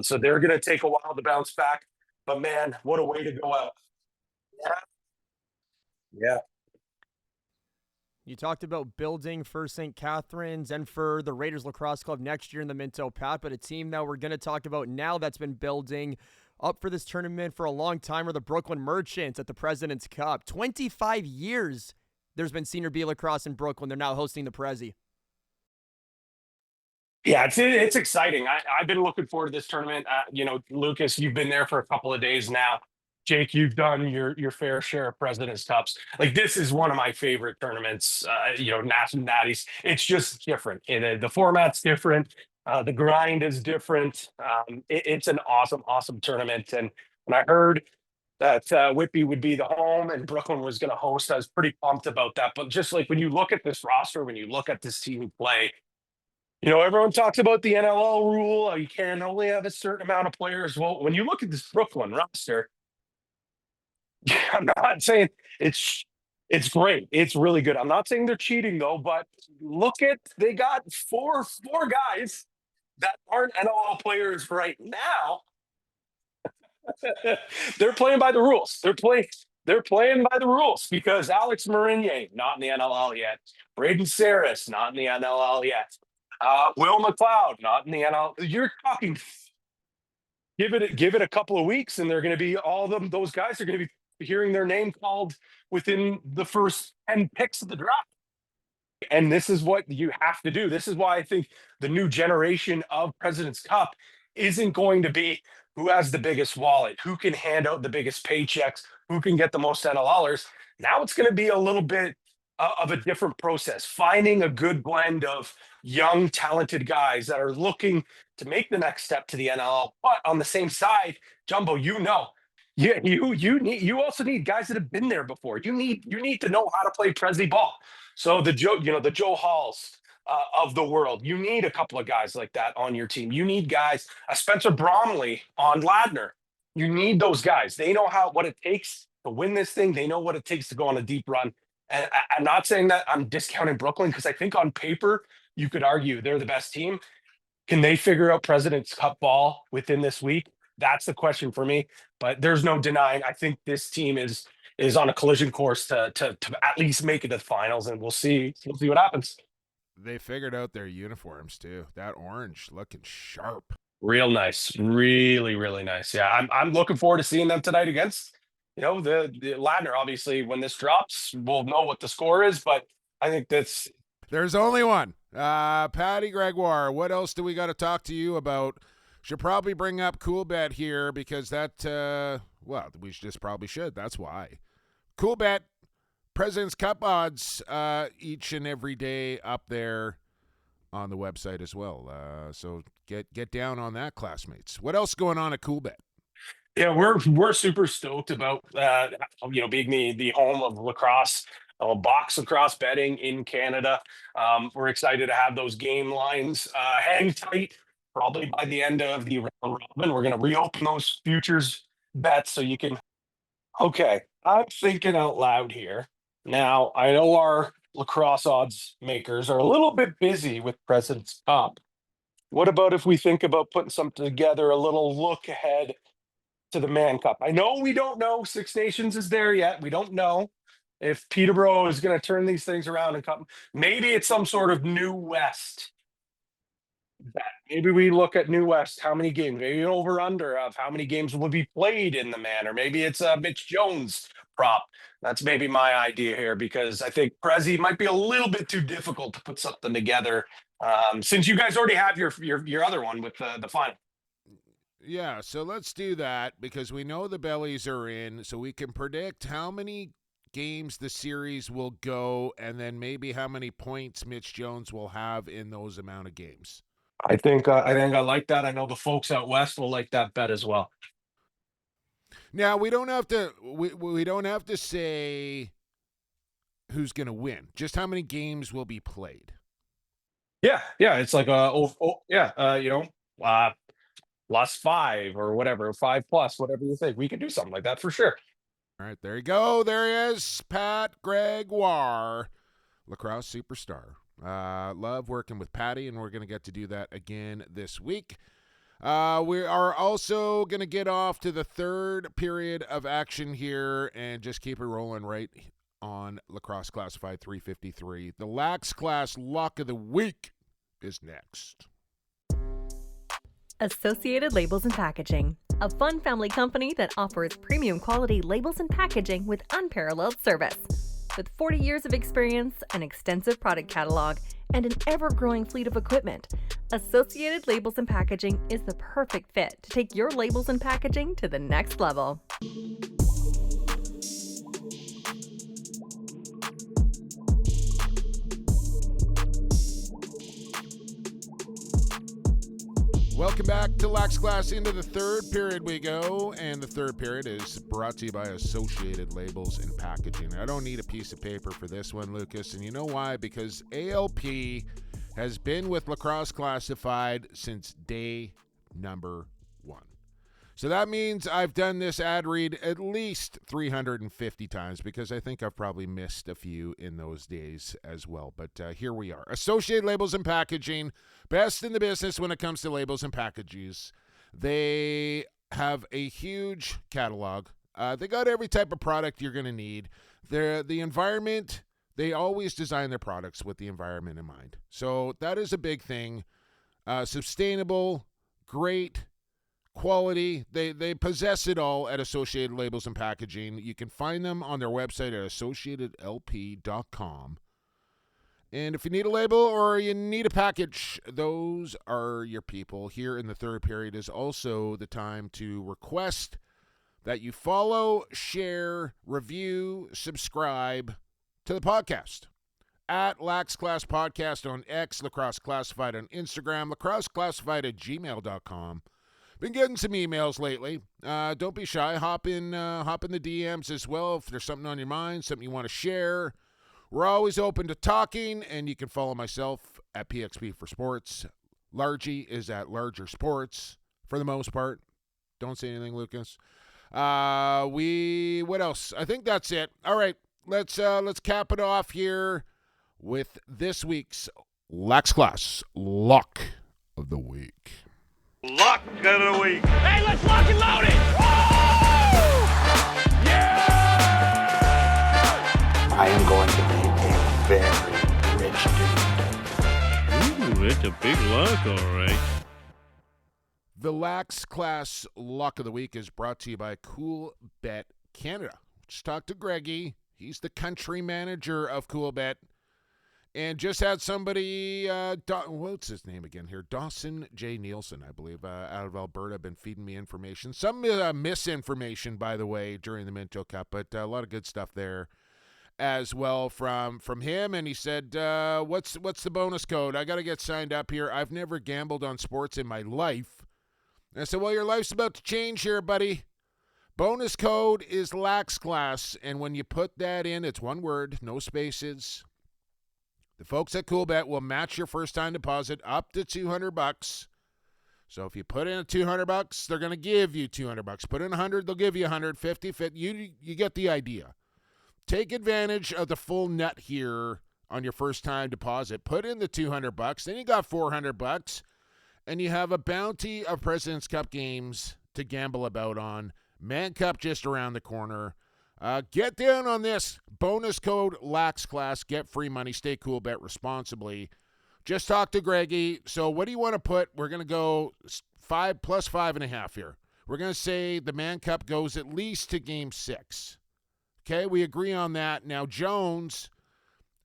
So they're going to take a while to bounce back. But man, what a way to go out! Yeah, yeah. You talked about building for St. Catharines and for the Raiders Lacrosse Club next year in the Minto, Pat, but a team that we're going to talk about now that's been building up for this tournament for a long time are the Brooklyn Merchants at the President's Cup. 25 years there's been Senior B Lacrosse in Brooklyn. They're now hosting the Prezzy. Yeah, it's exciting. I've been looking forward to this tournament. Lucas, you've been there for a couple of days now. Jake, you've done your fair share of President's Cups. Like this is one of my favorite tournaments. National Natties. It's just different. The format's different. The grind is different. It's an awesome tournament. And when I heard that Whitby would be the home and Brooklyn was going to host, I was pretty pumped about that. But just like when you look at this roster, when you look at this team play. Everyone talks about the NLL rule. You can only have a certain amount of players. Well, when you look at this Brooklyn roster, I'm not saying it's great. It's really good. I'm not saying they're cheating though, but they got four guys that aren't NLL players right now. They're playing by the rules. They're playing by the rules because Alex Marinier, not in the NLL yet. Braden Saris, not in the NLL yet. Will McLeod, not in the NL. You're talking. Give it a couple of weeks, and they're going to be all of them. Those guys are going to be hearing their name called within the first 10 picks of the draft. And this is what you have to do. This is why I think the new generation of President's Cup isn't going to be who has the biggest wallet, who can hand out the biggest paychecks, who can get the most NLLers. Now it's going to be a little bit of a different process, finding a good blend of young, talented guys that are looking to make the next step to the NLL. But on the same side, Jumbo, you also need guys that have been there before. You need to know how to play Prezzy ball. So the Joe Halls of the world, you need a couple of guys like that on your team. You need guys, Spencer Bromley on Ladner. You need those guys. They know what it takes to win this thing. They know what it takes to go on a deep run. And I'm not saying that I'm discounting Brooklyn because I think on paper you could argue they're the best team. Can they figure out President's Cup ball within this week? That's the question for me. But there's no denying. I think this team is on a collision course to at least make it to the finals, and we'll see what happens. They figured out their uniforms too. That orange looking sharp. Real nice, really, really nice. Yeah, I'm looking forward to seeing them tonight against the Ladner. Obviously, when this drops, we'll know what the score is. But I think there's only one. Pat Gregoire, what else do we got to talk to you about? Should probably bring up Coolbet here because we just probably should. That's why. Coolbet, President's Cup odds each and every day up there on the website as well. So get down on that, classmates. What else going on at Coolbet? Yeah, we're super stoked about being the home of lacrosse, box lacrosse betting in Canada. We're excited to have those game lines hang tight. Probably by the end of the round robin, we're going to reopen those futures bets so you can. Okay, I'm thinking out loud here. Now I know our lacrosse odds makers are a little bit busy with President's Cup. What about if we think about putting something together, a little look ahead to the Mann Cup? I know we don't know Six Nations is there yet. We don't know. if Peterborough is going to turn these things around and come, maybe it's some sort of New West. Maybe we look at New West, how many games, maybe an over under of how many games will be played in the Manor. Maybe it's a Mitch Jones prop. That's maybe my idea here, because I think Prezzy might be a little bit too difficult to put something together. Since you guys already have your other one with the final. Yeah, so let's do that, because we know the bellies are in, so we can predict how many games the series will go, and then maybe how many points Mitch Jones will have in those amount of games. I think I like that. I know the folks out west will like that bet as well. Now we don't have to say who's going to win. Just how many games will be played. Yeah, it's like plus 5 or whatever, 5+, whatever you think. We can do something like that for sure. All right, there you go. There he is, Pat Gregoire, lacrosse superstar. Love working with Paddy, and we're going to get to do that again this week. We are also going to get off to the third period of action here and just keep it rolling right on Lacrosse Classified 353. The Lax Class Lock of the Week is next. Associated Labels and Packaging, a fun family company that offers premium quality labels and packaging with unparalleled service. With 40 years of experience, an extensive product catalog, and an ever-growing fleet of equipment, Associated Labels and Packaging is the perfect fit to take your labels and packaging to the next level. Welcome back to Lax Class. Into the third period we go, and the third period is brought to you by Associated Labels and Packaging. I don't need a piece of paper for this one, Lucas, and you know why? Because ALP has been with Lacrosse Classified since day number 1. So that means I've done this ad read at least 350 times, because I think I've probably missed a few in those days as well. But here we are. Associated Labels and Packaging, best in the business when it comes to labels and packages. They have a huge catalog. They got every type of product you're going to need. The environment, they always design their products with the environment in mind. So that is a big thing. Sustainable, great quality. They possess it all at Associated Labels and Packaging. You can find them on their website at associatedlp.com. And if you need a label or you need a package, those are your people. Here in the third period is also the time to request that you follow, share, review, subscribe to the podcast. At Lax Class Podcast on X, Lacrosse Classified on Instagram, lacrosseclassified@gmail.com. Been getting some emails lately. Don't be shy. Hop in the DMs as well if there's something on your mind, something you want to share. We're always open to talking, and you can follow myself at PXP for Sports. Largy is at Larger Sports for the most part. Don't say anything, Lucas. What else? I think that's it. All right, let's cap it off here with this week's Lax Class Lock of the Week. Lock of the week. Hey, let's lock and load it! Woo! Yeah! I am going to be a very rich dude. Ooh, it's a big lock, all right. The Lax Class Lock of the Week is brought to you by Cool Bet Canada. Just talked to Greggy. He's the country manager of Cool Bet. And just had somebody, what's his name again here? Dawson J. Nielsen, I believe, out of Alberta, been feeding me information. Some misinformation, by the way, during the Minto Cup, but a lot of good stuff there as well from him. And he said, what's the bonus code? I got to get signed up here. I've never gambled on sports in my life. And I said, well, your life's about to change here, buddy. Bonus code is Lax Class, and when you put that in, it's one word, no spaces. The folks at CoolBet will match your first-time deposit up to $200. So if you put in $200, they're going to give you $200. Put in $100, they'll give you $150. You get the idea. Take advantage of the full nut here on your first-time deposit. Put in the $200, then you got $400, and you have a bounty of President's Cup games to gamble about on. Mann Cup just around the corner. Get down on this. Bonus code Lax Class. Get free money. Stay cool. Bet responsibly. Just talk to Greggy. So what do you want to put? We're going to go 5 plus 5.5 here. We're going to say the Mann Cup goes at least to Game 6. Okay, we agree on that. Now, Jones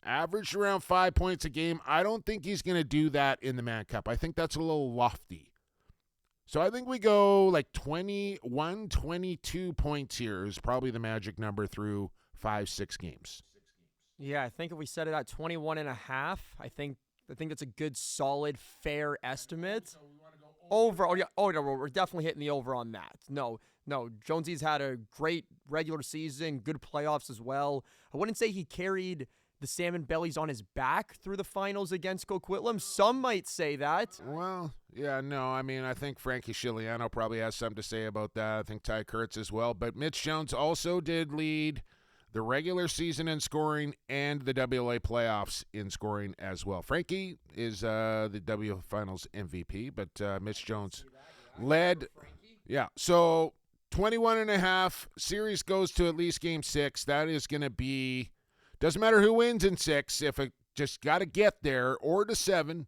averaged around 5 points a game. I don't think he's going to do that in the Mann Cup. I think that's a little lofty. So I think we go like 21, 22 points here is probably the magic number through 5-6 games. Yeah, I think if we set it at 21.5, I think that's a good, solid, fair estimate. Over. Oh, no, we're definitely hitting the over on that. No, Jonesy's had a great regular season, good playoffs as well. I wouldn't say he carried the Salmon Bellies on his back through the finals against Coquitlam. Some might say that. Well, yeah, no, I mean, I think Frankie Chiliano probably has something to say about that. I think Ty Kurtz as well. But Mitch Jones also did lead the regular season in scoring and the WLA playoffs in scoring as well. Frankie is the W Finals MVP, but Mitch Jones led. Yeah, so 21.5. Series goes to at least Game 6. That is going to be, doesn't matter who wins in 6, if it just got to get there, or to 7.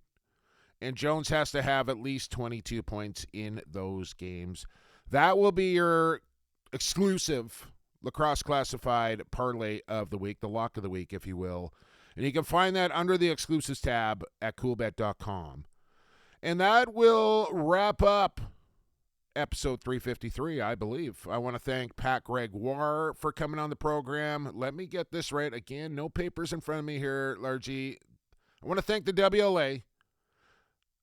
And Jones has to have at least 22 points in those games. That will be your exclusive Lacrosse Classified parlay of the week, the lock of the week, if you will. And you can find that under the exclusives tab at coolbet.com. And that will wrap up episode 353, I believe. I want to thank Pat Gregoire for coming on the program. Let me get this right. Again, no papers in front of me here, Largy. I want to thank the WLA,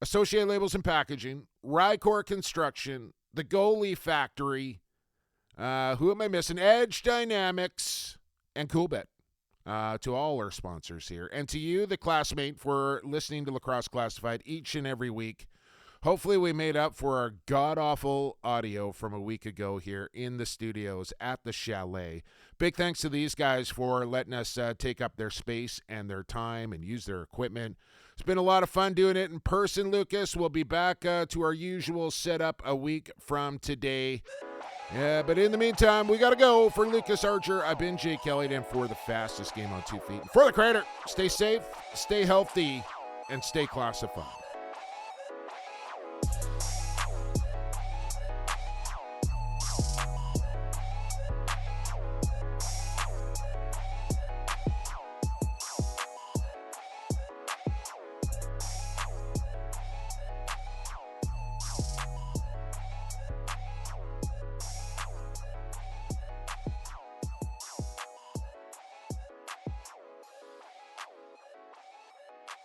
Associated Labels and Packaging, Rycor Construction, the Goalie Factory, who am I missing? Edge Dynamics, and CoolBet. To all our sponsors here. And to you, the classmate, for listening to Lacrosse Classified each and every week. Hopefully we made up for our god-awful audio from a week ago here in the studios at the Chalet. Big thanks to these guys for letting us take up their space and their time and use their equipment. It's been a lot of fun doing it in person, Lucas. We'll be back to our usual setup a week from today. Yeah, but in the meantime, we got to go. For Lucas Archer, I've been Jake Elliott, and for the fastest game on 2 feet. For the Crater, stay safe, stay healthy, and stay classified.